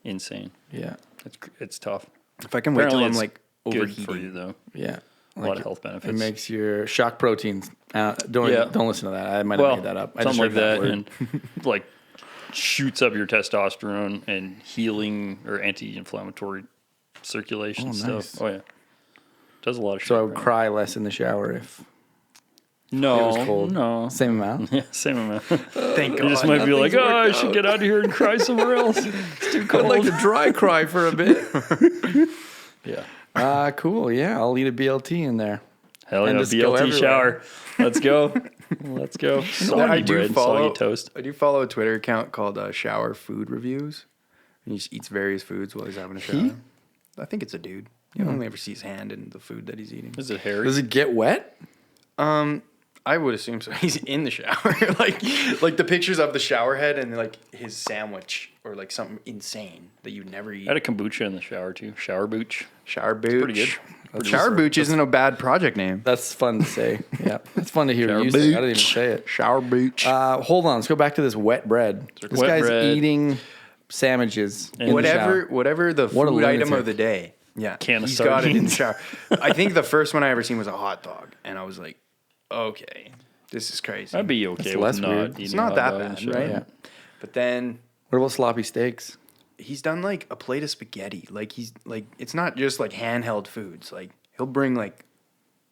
[SPEAKER 3] insane.
[SPEAKER 1] Yeah.
[SPEAKER 3] It's tough.
[SPEAKER 2] If I can wait till
[SPEAKER 3] Apparently
[SPEAKER 2] I'm
[SPEAKER 3] it's
[SPEAKER 2] like
[SPEAKER 3] good
[SPEAKER 2] overheating.
[SPEAKER 3] for you though.
[SPEAKER 1] Yeah.
[SPEAKER 3] A lot of health benefits.
[SPEAKER 1] It makes your shock proteins. Don't listen to that. I might
[SPEAKER 3] well,
[SPEAKER 1] have made that up. I just
[SPEAKER 3] something like
[SPEAKER 1] heard
[SPEAKER 3] that,
[SPEAKER 1] word.
[SPEAKER 3] and like shoots up your testosterone and healing or anti-inflammatory circulation
[SPEAKER 1] Oh,
[SPEAKER 3] stuff.
[SPEAKER 1] nice.
[SPEAKER 3] Oh yeah, does a lot of shit.
[SPEAKER 1] So I would
[SPEAKER 3] right?
[SPEAKER 1] cry less in the shower if
[SPEAKER 3] No,
[SPEAKER 1] it was cold.
[SPEAKER 3] no,
[SPEAKER 1] Same amount.
[SPEAKER 3] yeah, same amount.
[SPEAKER 2] Thank God.
[SPEAKER 3] You just might be like,
[SPEAKER 1] nothing's
[SPEAKER 3] oh, I
[SPEAKER 1] worked
[SPEAKER 3] should
[SPEAKER 1] out."
[SPEAKER 3] get out of here and cry somewhere else. It's too
[SPEAKER 1] I'd
[SPEAKER 3] cold.
[SPEAKER 1] like to dry cry for a bit.
[SPEAKER 3] Yeah,
[SPEAKER 1] Cool. Yeah, I'll eat a BLT in there.
[SPEAKER 3] hell
[SPEAKER 1] And
[SPEAKER 3] yeah,
[SPEAKER 1] just go
[SPEAKER 3] BLT
[SPEAKER 1] everywhere.
[SPEAKER 3] shower. Let's go. Let's go. Soggy bread, soggy toast.
[SPEAKER 2] I do follow a Twitter account called Shower Food Reviews. And he just eats various foods while he's having a shower. I think it's a dude. You only ever see his hand in the food that he's eating.
[SPEAKER 3] Is it hairy?
[SPEAKER 1] Does it get wet?
[SPEAKER 2] I would assume so. He's in the shower, like the pictures of the shower head and like his sandwich or like something insane that you'd never eat.
[SPEAKER 3] I had a kombucha in the shower too. Shower booch.
[SPEAKER 2] Shower booch.
[SPEAKER 3] pretty good.
[SPEAKER 2] Shower booch isn't a bad project name.
[SPEAKER 1] That's fun to say. Yeah, it's fun to hear
[SPEAKER 3] Shower
[SPEAKER 1] you say. I didn't even
[SPEAKER 2] booch.
[SPEAKER 1] say it.
[SPEAKER 2] Shower booch.
[SPEAKER 1] Hold on. Let's go back to this wet bread. This
[SPEAKER 3] wet
[SPEAKER 1] guy's
[SPEAKER 3] bread.
[SPEAKER 1] eating sandwiches. In the
[SPEAKER 2] whatever
[SPEAKER 1] shower.
[SPEAKER 2] the
[SPEAKER 1] What a
[SPEAKER 2] food item
[SPEAKER 1] lunatic.
[SPEAKER 2] of the day. Yeah,
[SPEAKER 3] Can of
[SPEAKER 2] he's got it in the
[SPEAKER 3] sardines.
[SPEAKER 2] shower. I think the first one I ever seen was a hot dog, and I was like, okay, this is crazy.
[SPEAKER 3] I'd be okay
[SPEAKER 1] That's
[SPEAKER 3] with
[SPEAKER 1] less
[SPEAKER 3] not
[SPEAKER 1] weird.
[SPEAKER 3] eating
[SPEAKER 2] It's
[SPEAKER 3] a
[SPEAKER 2] not
[SPEAKER 3] hot
[SPEAKER 2] that
[SPEAKER 3] dog in the
[SPEAKER 2] bad,
[SPEAKER 3] shower.
[SPEAKER 2] right?
[SPEAKER 1] Yeah.
[SPEAKER 2] But then
[SPEAKER 1] What about sloppy steaks?
[SPEAKER 2] he's done like a plate of spaghetti. Like he's like it's not just like handheld foods. Like he'll bring like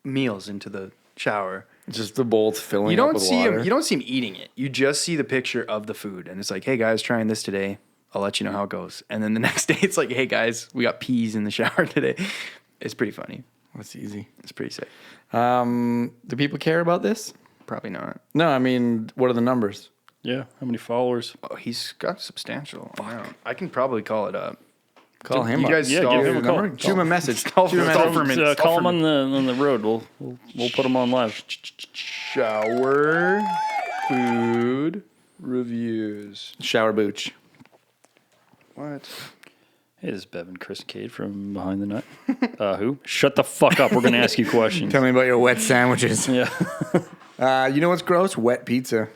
[SPEAKER 2] meals into the shower.
[SPEAKER 1] Just the bowls filling
[SPEAKER 2] You
[SPEAKER 1] up
[SPEAKER 2] don't
[SPEAKER 1] with
[SPEAKER 2] see
[SPEAKER 1] water.
[SPEAKER 2] him. You don't see him eating it. You just see the picture of the food, and it's like, "Hey guys, trying this today. I'll let you know how it goes." And then the next day, it's like, "Hey guys, we got peas in the shower today." It's pretty funny.
[SPEAKER 1] That's easy.
[SPEAKER 2] It's pretty sick.
[SPEAKER 1] Do people care about this?
[SPEAKER 2] Probably not.
[SPEAKER 1] No, I mean, what are the numbers?
[SPEAKER 3] Yeah. How many followers?
[SPEAKER 2] Oh, he's got substantial amount. I can probably call it up.
[SPEAKER 1] Call him
[SPEAKER 2] you
[SPEAKER 1] up.
[SPEAKER 2] guys
[SPEAKER 3] Yeah,
[SPEAKER 2] stall
[SPEAKER 3] give
[SPEAKER 2] for
[SPEAKER 3] him a
[SPEAKER 2] the
[SPEAKER 3] call.
[SPEAKER 2] number?
[SPEAKER 1] Shoot him a message.
[SPEAKER 2] Stall
[SPEAKER 1] Shoot him a
[SPEAKER 2] for-
[SPEAKER 1] message.
[SPEAKER 2] stall for minutes.
[SPEAKER 3] Call him on the road. We'll put him on live.
[SPEAKER 2] Shower food reviews.
[SPEAKER 1] Shower booch.
[SPEAKER 2] What?
[SPEAKER 3] Hey, this is Bevin, Chris Cade from Behind the Nut. Who? Shut the fuck up. We're gonna ask you questions.
[SPEAKER 1] Tell me about your wet sandwiches.
[SPEAKER 3] Yeah.
[SPEAKER 1] You know what's gross? Wet pizza.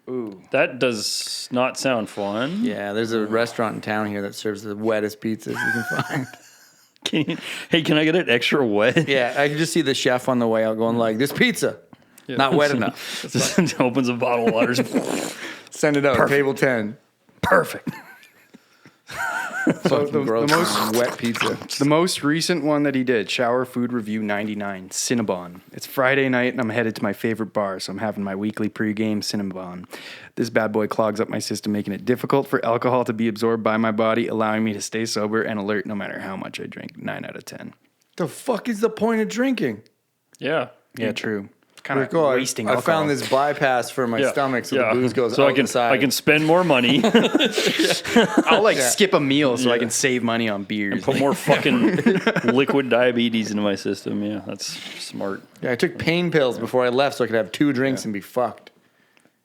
[SPEAKER 2] Ooh.
[SPEAKER 3] That does not sound fun.
[SPEAKER 1] Yeah, there's a restaurant in town here that serves the wettest pizzas you can find.
[SPEAKER 3] Can I get it extra wet?
[SPEAKER 1] Yeah, I can just see the chef on the way out going like, "This pizza, not wet enough.
[SPEAKER 3] Just opens a bottle of water.
[SPEAKER 1] Send it out. Table 10."
[SPEAKER 3] Perfect.
[SPEAKER 2] So
[SPEAKER 1] Fucking gross.
[SPEAKER 2] the most
[SPEAKER 1] wet pizza.
[SPEAKER 2] The most recent one that he did, Shower Food Review 99, Cinnabon. It's Friday night and I'm headed to my favorite bar, so I'm having my weekly pregame Cinnabon. This bad boy clogs up my system, making it difficult for alcohol to be absorbed by my body, allowing me to stay sober and alert no matter how much I drink. 9 out of 10.
[SPEAKER 1] The fuck is the point of drinking?
[SPEAKER 3] Yeah.
[SPEAKER 2] Yeah, true. It's kind
[SPEAKER 1] Like,
[SPEAKER 2] of
[SPEAKER 1] oh,
[SPEAKER 2] wasting
[SPEAKER 1] I
[SPEAKER 2] alcohol.
[SPEAKER 1] found this bypass for my stomach, so the booze goes
[SPEAKER 3] so
[SPEAKER 1] out the side.
[SPEAKER 3] I can spend more money,
[SPEAKER 2] I'll skip a meal so I can save money on beers.
[SPEAKER 3] put more fucking liquid diabetes into my system. Yeah, that's smart.
[SPEAKER 1] Yeah, I took pain pills before I left so I could have 2 drinks and be fucked.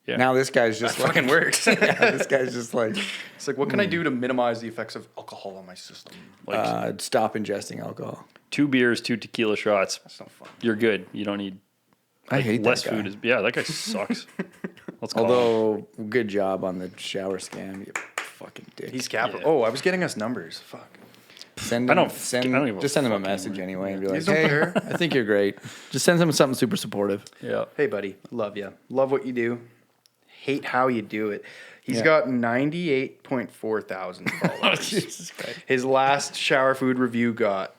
[SPEAKER 3] Yeah.
[SPEAKER 1] Now this guy's just like,
[SPEAKER 2] fucking works.
[SPEAKER 1] yeah, this guy's just like,
[SPEAKER 2] It's like, what can I do to minimize the effects of alcohol on my system?
[SPEAKER 3] Like
[SPEAKER 1] stop ingesting alcohol.
[SPEAKER 3] 2 beers, 2 tequila shots.
[SPEAKER 2] That's not fun.
[SPEAKER 3] You're good. You don't need.
[SPEAKER 1] I hate
[SPEAKER 3] less
[SPEAKER 1] that guy.
[SPEAKER 3] food. That guy sucks. Let's call him.
[SPEAKER 1] Although, good job on the shower scam, you fucking dick.
[SPEAKER 2] He's capital.
[SPEAKER 3] Yeah.
[SPEAKER 2] Oh, I was getting us numbers. Fuck.
[SPEAKER 1] Send
[SPEAKER 3] I
[SPEAKER 1] him,
[SPEAKER 3] don't
[SPEAKER 1] send,
[SPEAKER 3] give a
[SPEAKER 1] just send him a
[SPEAKER 3] fucking
[SPEAKER 1] message anyway and be like,
[SPEAKER 2] He's don't
[SPEAKER 1] hey,
[SPEAKER 2] care.
[SPEAKER 1] I think you're great. Just send him something super supportive.
[SPEAKER 3] Yeah.
[SPEAKER 2] Hey, buddy. Love you. Love what you do. Hate how you do it. He's
[SPEAKER 1] Yeah.
[SPEAKER 2] got 98.4 thousand followers.
[SPEAKER 1] Jesus Christ.
[SPEAKER 2] His last shower food review got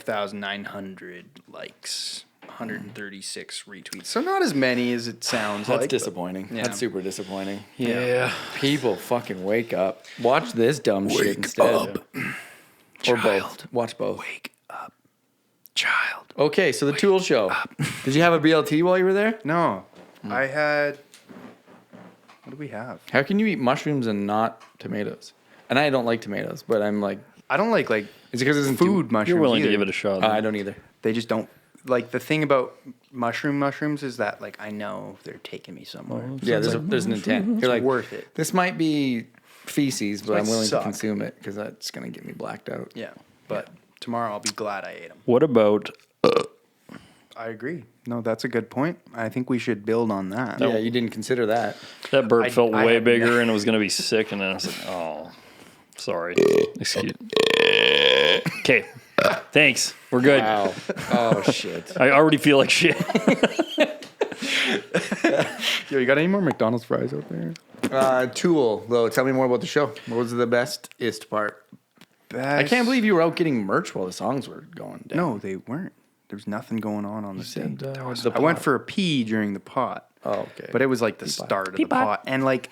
[SPEAKER 2] 5,900 likes. 136 retweets. So not as many as it sounds
[SPEAKER 1] That's
[SPEAKER 2] like.
[SPEAKER 1] disappointing.
[SPEAKER 2] yeah.
[SPEAKER 1] That's super disappointing.
[SPEAKER 3] Yeah.
[SPEAKER 1] People fucking wake up. Watch this dumb shit instead. Or both. Watch both.
[SPEAKER 2] Wake up, child.
[SPEAKER 1] Okay, so the Tool show. Did you have a BLT while you were there?
[SPEAKER 2] No, I had. What do we have?
[SPEAKER 1] How can you eat mushrooms and not tomatoes? And I don't like tomatoes, but I'm like,
[SPEAKER 2] I don't like
[SPEAKER 1] is it because it's
[SPEAKER 2] food mushrooms.
[SPEAKER 3] You're willing
[SPEAKER 2] either.
[SPEAKER 3] to give it a shot.
[SPEAKER 1] I don't either.
[SPEAKER 2] They just don't. Like the thing about mushrooms is that like I know they're taking me somewhere.
[SPEAKER 1] Yeah, there's an intent. You're like,
[SPEAKER 2] worth it.
[SPEAKER 1] This might be feces, but
[SPEAKER 2] might
[SPEAKER 1] I'm willing
[SPEAKER 2] suck.
[SPEAKER 1] to consume it because that's gonna get me blacked out.
[SPEAKER 2] Yeah, but tomorrow I'll be glad I ate them.
[SPEAKER 3] What about
[SPEAKER 2] I agree. No, that's a good point. I think we should build on that.
[SPEAKER 1] Yeah, you didn't consider that.
[SPEAKER 3] that burp? Felt
[SPEAKER 2] I
[SPEAKER 3] way
[SPEAKER 2] had-
[SPEAKER 3] bigger and it was gonna be sick, and then I was like, oh, sorry. Excuse. Okay. Thanks. We're good.
[SPEAKER 1] Wow. Oh shit.
[SPEAKER 3] I already feel like shit.
[SPEAKER 2] Yo, you got any more McDonald's fries out there?
[SPEAKER 1] Tool, though. Tell me more about the show. What was the bestest part? I can't believe you were out getting merch while the songs were going down.
[SPEAKER 2] No, they weren't. There's nothing going on the
[SPEAKER 1] said,
[SPEAKER 2] stage.
[SPEAKER 1] the
[SPEAKER 2] I went
[SPEAKER 1] pot.
[SPEAKER 2] for a pee during the pot.
[SPEAKER 1] Oh, okay.
[SPEAKER 2] But it was like the start of the pot. And like,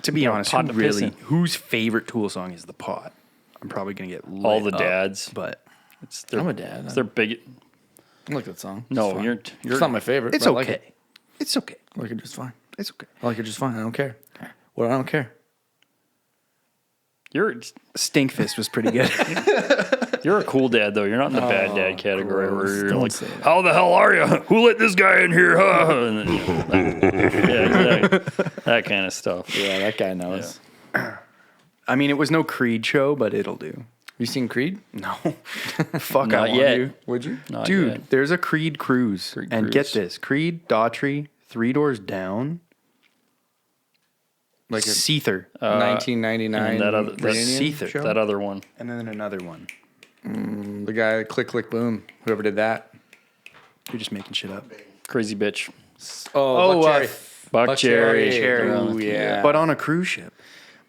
[SPEAKER 2] to be honest,
[SPEAKER 3] pot to piss in.
[SPEAKER 2] whose favorite Tool song is the pot? I'm probably going to get lit
[SPEAKER 3] All the
[SPEAKER 2] up,
[SPEAKER 3] dads.
[SPEAKER 2] But
[SPEAKER 3] It's their,
[SPEAKER 1] I'm a dad.
[SPEAKER 3] It's their big.
[SPEAKER 1] I like that song.
[SPEAKER 3] No,
[SPEAKER 1] It's fine.
[SPEAKER 3] you're
[SPEAKER 1] It's not my favorite.
[SPEAKER 2] it's
[SPEAKER 1] but
[SPEAKER 2] okay.
[SPEAKER 1] I like it.
[SPEAKER 2] It's okay.
[SPEAKER 1] I like it just fine.
[SPEAKER 2] It's okay.
[SPEAKER 1] I like it just fine. I don't care. Well, I don't care.
[SPEAKER 3] You're
[SPEAKER 2] Stinkfist was pretty good.
[SPEAKER 3] you're a cool dad though. You're not in the bad dad category
[SPEAKER 1] gross.
[SPEAKER 3] where you're
[SPEAKER 1] Don't
[SPEAKER 3] like,
[SPEAKER 1] say that.
[SPEAKER 3] how the hell are you? Who let this guy in here? Huh? And then, you know, exactly. That kind of stuff.
[SPEAKER 1] Yeah, that guy knows.
[SPEAKER 2] I mean, it was no Creed show, but it'll do.
[SPEAKER 1] You seen Creed?
[SPEAKER 2] No. Fuck,
[SPEAKER 3] Not
[SPEAKER 2] I want
[SPEAKER 3] yet.
[SPEAKER 2] to.
[SPEAKER 1] Would you?
[SPEAKER 3] Not
[SPEAKER 2] Dude,
[SPEAKER 3] yet.
[SPEAKER 2] there's a Creed cruise.
[SPEAKER 3] Creed
[SPEAKER 2] and
[SPEAKER 3] cruise.
[SPEAKER 2] get this. Creed, Daughtry, Three Doors Down,
[SPEAKER 1] Like a
[SPEAKER 2] Seether,
[SPEAKER 1] 1999
[SPEAKER 3] and that other- that
[SPEAKER 1] reunion
[SPEAKER 2] Seether.
[SPEAKER 1] show?
[SPEAKER 3] That other one.
[SPEAKER 2] and then another one.
[SPEAKER 1] The guy, Click Click Boom, whoever did that.
[SPEAKER 2] You're just making shit up.
[SPEAKER 3] Crazy bitch.
[SPEAKER 1] Oh, Buck Cherry.
[SPEAKER 3] Buck Cherry.
[SPEAKER 1] Oh, yeah.
[SPEAKER 2] But on a cruise ship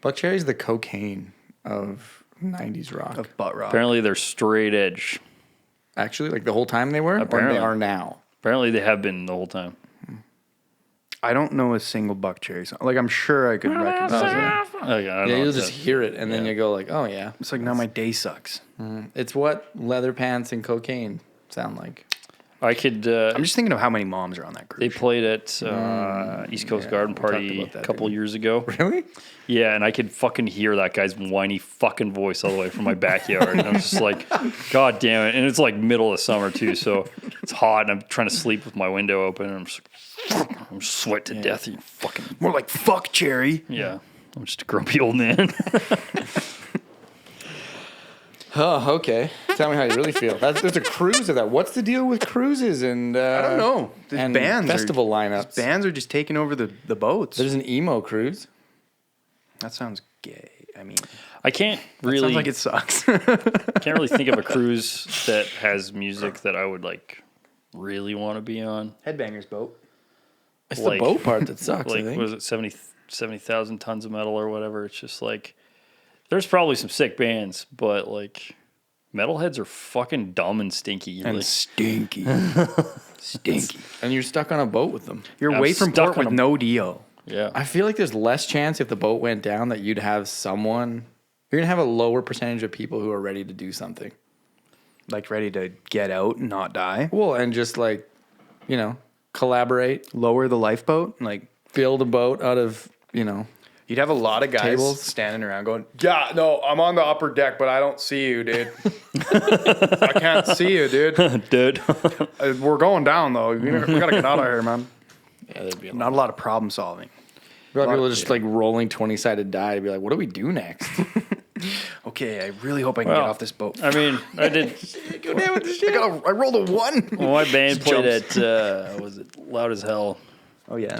[SPEAKER 1] Buck Cherry's the cocaine of 90s rock.
[SPEAKER 2] of butt rock.
[SPEAKER 3] Apparently they're straight edge.
[SPEAKER 1] Actually, like the whole time they were? Or
[SPEAKER 3] Apparently.
[SPEAKER 1] they are now?
[SPEAKER 3] Apparently they have been the whole time.
[SPEAKER 2] I don't know a single Buck Cherry song. Like, I'm sure I could recognize it.
[SPEAKER 3] Oh, yeah, I don't
[SPEAKER 1] Yeah,
[SPEAKER 3] know
[SPEAKER 1] you'll
[SPEAKER 3] if
[SPEAKER 1] just
[SPEAKER 3] that-
[SPEAKER 1] hear it and then you go like, oh, yeah.
[SPEAKER 2] It's like, now my day sucks.
[SPEAKER 1] It's what leather pants and cocaine sound like.
[SPEAKER 3] I could.
[SPEAKER 2] I'm just thinking of how many moms are on that
[SPEAKER 3] They
[SPEAKER 2] cruise ship.
[SPEAKER 3] played at East Coast
[SPEAKER 1] yeah,
[SPEAKER 3] Garden
[SPEAKER 1] we talked
[SPEAKER 3] Party
[SPEAKER 1] about that,
[SPEAKER 3] a couple
[SPEAKER 1] didn't we?
[SPEAKER 3] years ago.
[SPEAKER 1] Really?
[SPEAKER 3] Yeah, and I could fucking hear that guy's whiny fucking voice all the way from my backyard. And I'm just like, God damn it. And it's like middle of summer too, so it's hot and I'm trying to sleep with my window open and I'm just I'm sweat to death, you fucking
[SPEAKER 2] More like, fuck Cherry.
[SPEAKER 3] yeah. I'm just a grumpy old man.
[SPEAKER 1] Oh, okay. Tell me how you really feel. There's a cruise of that. What's the deal with cruises and
[SPEAKER 2] I don't know. These
[SPEAKER 1] and
[SPEAKER 2] bands
[SPEAKER 1] festival
[SPEAKER 2] are,
[SPEAKER 1] lineups?
[SPEAKER 2] These bands are just taking over the boats.
[SPEAKER 1] There's an emo cruise.
[SPEAKER 2] That sounds gay. I mean,
[SPEAKER 3] I can't
[SPEAKER 2] that
[SPEAKER 3] really
[SPEAKER 2] sounds like it sucks.
[SPEAKER 3] can't really think of a cruise that has music that I would like really want to be on.
[SPEAKER 2] Headbangers boat.
[SPEAKER 1] It's
[SPEAKER 3] Like-
[SPEAKER 1] the boat part that sucks.
[SPEAKER 3] Like
[SPEAKER 1] I think.
[SPEAKER 3] was it 70,000 tons of metal or whatever? It's just like there's probably some sick bands, but like metalheads are fucking dumb and stinky.
[SPEAKER 2] And
[SPEAKER 3] Like,
[SPEAKER 2] stinky. Stinky.
[SPEAKER 1] And you're stuck on a boat with them.
[SPEAKER 2] You're
[SPEAKER 3] I'm
[SPEAKER 2] away from
[SPEAKER 3] stuck
[SPEAKER 2] port
[SPEAKER 3] on
[SPEAKER 2] with
[SPEAKER 3] a-
[SPEAKER 2] no deal.
[SPEAKER 3] yeah.
[SPEAKER 1] I feel like there's less chance if the boat went down that you'd have someone. You're gonna have a lower percentage of people who are ready to do something.
[SPEAKER 2] Like ready to get out and not die.
[SPEAKER 1] Well, and just like, collaborate,
[SPEAKER 2] Lower the lifeboat. Like,
[SPEAKER 1] build a boat out of,
[SPEAKER 2] you'd have a lot of guys
[SPEAKER 1] Tables.
[SPEAKER 2] standing around going, yeah, no, I'm on the upper deck, but I don't see you, dude. I can't see you, dude.
[SPEAKER 3] Dude.
[SPEAKER 2] We're going down, though. We gotta get out of here, man.
[SPEAKER 1] yeah, there'd be a lot.
[SPEAKER 2] Not a lot of problem solving.
[SPEAKER 1] A lot of people just like rolling 20-sided die to be like, what do we do next?
[SPEAKER 2] Okay, I really hope I can
[SPEAKER 3] Well,
[SPEAKER 2] get off this boat.
[SPEAKER 3] I mean, I did.
[SPEAKER 2] I rolled a 1.
[SPEAKER 3] Well, my band
[SPEAKER 2] Just
[SPEAKER 3] played
[SPEAKER 2] jumps.
[SPEAKER 3] at was it Loud as Hell
[SPEAKER 2] Oh, yeah.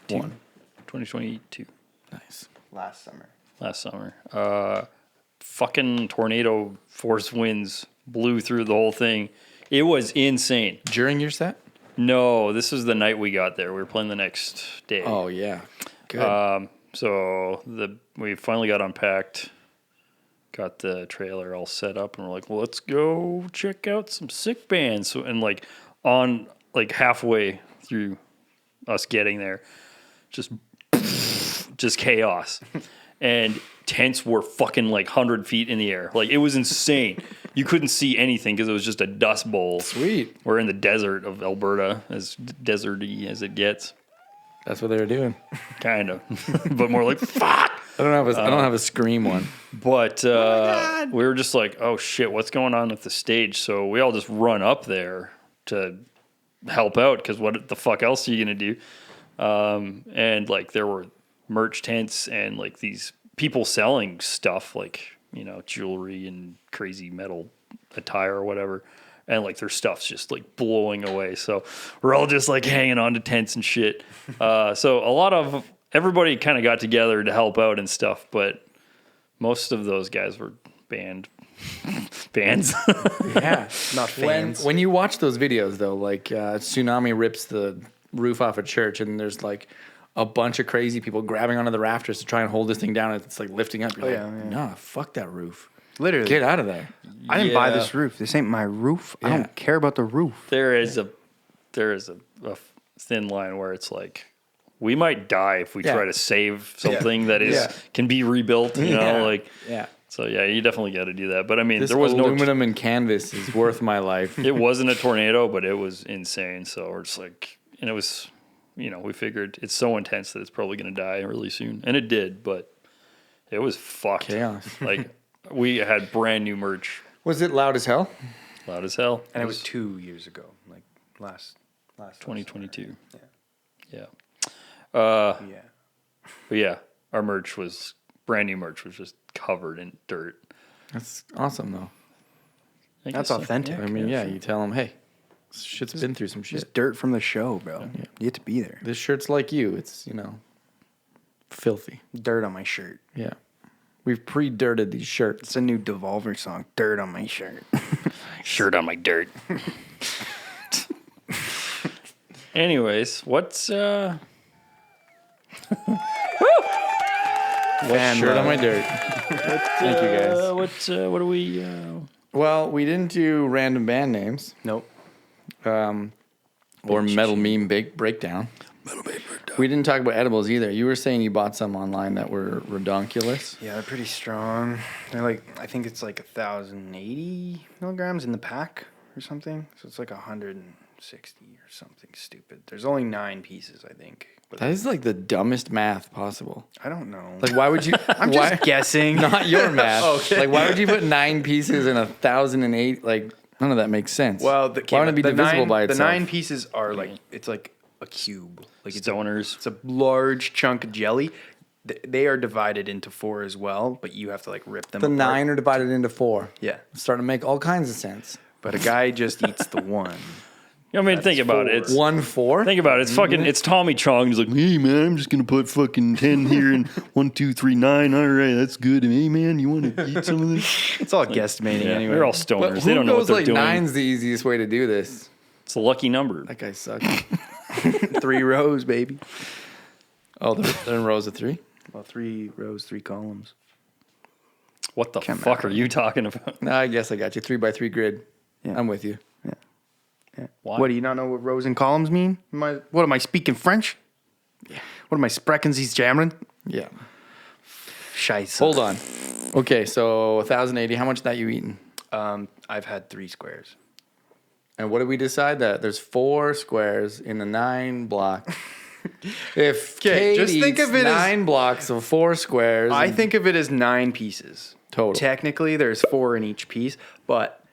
[SPEAKER 3] 2022
[SPEAKER 1] Nice.
[SPEAKER 2] Last summer.
[SPEAKER 3] last summer. Fucking tornado force winds blew through the whole thing. It was insane.
[SPEAKER 1] During your set?
[SPEAKER 3] No, this was the night we got there. We were playing the next day.
[SPEAKER 1] Oh yeah. Good.
[SPEAKER 3] So we finally got unpacked got the trailer all set up, and we're like, well, let's go check out some sick bands. So, and like on like halfway through us getting there, just chaos. And tents were fucking like 100 feet in the air. Like it was insane. You couldn't see anything because it was just a dust bowl.
[SPEAKER 1] Sweet.
[SPEAKER 3] We're in the desert of Alberta, as deserty as it gets.
[SPEAKER 1] That's what they were doing.
[SPEAKER 3] Kind of. But more like, fuck!
[SPEAKER 1] I don't have a scream one.
[SPEAKER 3] But we were just like, oh shit, what's going on with the stage? So we all just run up there to help out because what the fuck else are you going to do? And like there were merch tents and like these people selling stuff like, you know, jewelry and crazy metal attire or whatever. And like their stuff's just like blowing away. So we're all just like hanging on to tents and shit. So everybody kind of got together to help out and stuff, but most of those guys were bands.
[SPEAKER 1] Yeah.
[SPEAKER 2] Not fans.
[SPEAKER 1] When you watch those videos though, like tsunami rips the roof off a church and there's like a bunch of crazy people grabbing onto the rafters to try and hold this thing down and it's like lifting up. You're nah, fuck that roof.
[SPEAKER 2] Literally.
[SPEAKER 1] Get out of there.
[SPEAKER 2] I didn't buy this roof. This ain't my roof. I don't care about the roof.
[SPEAKER 3] There is a thin line where it's like we might die if we try to save something that can be rebuilt. You know, So yeah, you definitely got to do that. But I mean,
[SPEAKER 1] This
[SPEAKER 3] there was
[SPEAKER 1] aluminum and canvas is worth my life.
[SPEAKER 3] It wasn't a tornado, but it was insane. So we're just like, and it was, you know, we figured it's so intense that it's probably going to die really soon, and it did. But it was fucked.
[SPEAKER 1] Chaos.
[SPEAKER 3] Like we had brand new merch.
[SPEAKER 1] Was it loud as hell?
[SPEAKER 3] Loud as hell.
[SPEAKER 2] And it was 2 years ago, like last
[SPEAKER 3] 2022. Yeah.
[SPEAKER 2] Yeah.
[SPEAKER 3] But yeah, our merch was brand new merch was just covered in dirt.
[SPEAKER 1] That's awesome though.
[SPEAKER 2] That's authentic.
[SPEAKER 1] I mean, you tell them, hey, this shit's been through some shit.
[SPEAKER 2] Just dirt from the show, bro. You get to be there.
[SPEAKER 1] This shirt's like you. It's, you know, filthy.
[SPEAKER 2] Dirt on my shirt.
[SPEAKER 1] Yeah. We've pre-dirted these shirts.
[SPEAKER 2] It's a new Devolver song. Dirt on my shirt.
[SPEAKER 3] Shirt on my dirt. Anyways, what's
[SPEAKER 1] Shirt on my dirt. Thank you guys.
[SPEAKER 3] what do we
[SPEAKER 1] Well, we didn't do random band names.
[SPEAKER 2] Nope.
[SPEAKER 1] Or metal meme breakdown. We didn't talk about edibles either. You were saying you bought some online that were redonkulous.
[SPEAKER 2] Yeah, they're pretty strong. They're like, I think it's like 1,080 milligrams in the pack or something. So it's like 160 or something stupid. There's only 9 pieces, I think. But
[SPEAKER 1] That is like the dumbest math possible.
[SPEAKER 2] I don't know.
[SPEAKER 1] Like, why would you?
[SPEAKER 2] I'm just guessing.
[SPEAKER 1] Not your math.
[SPEAKER 2] Okay.
[SPEAKER 1] Like, why would you put 9 pieces in 1,008? Like, none of that makes sense.
[SPEAKER 2] Well,
[SPEAKER 1] why would it be divisible by itself?
[SPEAKER 2] The 9 pieces are like, it's like a cube. Like
[SPEAKER 3] stoners?
[SPEAKER 2] It's a large chunk of jelly. They are divided into 4 as well, but you have to like rip them
[SPEAKER 1] The
[SPEAKER 2] apart.
[SPEAKER 1] 9 are divided into 4.
[SPEAKER 2] Yeah.
[SPEAKER 1] It's starting to make all kinds of sense.
[SPEAKER 2] But a guy just eats the one.
[SPEAKER 3] I mean, think about it. It's
[SPEAKER 1] 1 4.
[SPEAKER 3] Think about it. It's fucking. It's Tommy Chong. He's like, hey man, I'm just gonna put fucking 10 here and 1, 2, 3, 9. All right, that's good. Hey man, you want to eat some of this?
[SPEAKER 2] It's all guesstimating
[SPEAKER 3] Yeah,
[SPEAKER 2] anyway.
[SPEAKER 3] they're all
[SPEAKER 1] But
[SPEAKER 3] stoners.
[SPEAKER 1] who
[SPEAKER 3] They don't know what
[SPEAKER 1] goes
[SPEAKER 3] they're
[SPEAKER 1] like
[SPEAKER 3] doing.
[SPEAKER 1] 9's the easiest way to do this?
[SPEAKER 3] It's a lucky number.
[SPEAKER 1] That guy sucks.
[SPEAKER 2] 3 rows, baby.
[SPEAKER 1] Oh, they're in rows of 3?
[SPEAKER 2] Well, 3 rows, 3 columns.
[SPEAKER 3] What the fuck are you talking about?
[SPEAKER 1] No, I guess I got you. 3 by 3 grid.
[SPEAKER 2] Yeah.
[SPEAKER 1] I'm with you.
[SPEAKER 3] Why?
[SPEAKER 2] What, do you not know what rows and columns mean? What am I speaking French? Yeah. What am I sprechen Sie German?
[SPEAKER 1] Yeah.
[SPEAKER 2] Scheiße.
[SPEAKER 1] Hold on. Okay, so 1,080. How much of that you eaten?
[SPEAKER 2] I've had 3 squares.
[SPEAKER 1] And what did we decide? That there's 4 squares in a 9 block. If Kate
[SPEAKER 2] just think
[SPEAKER 1] eats
[SPEAKER 2] of it
[SPEAKER 1] 9 blocks of 4 squares.
[SPEAKER 2] I think of it as 9 pieces.
[SPEAKER 1] Total.
[SPEAKER 2] Technically, there's 4 in each piece, but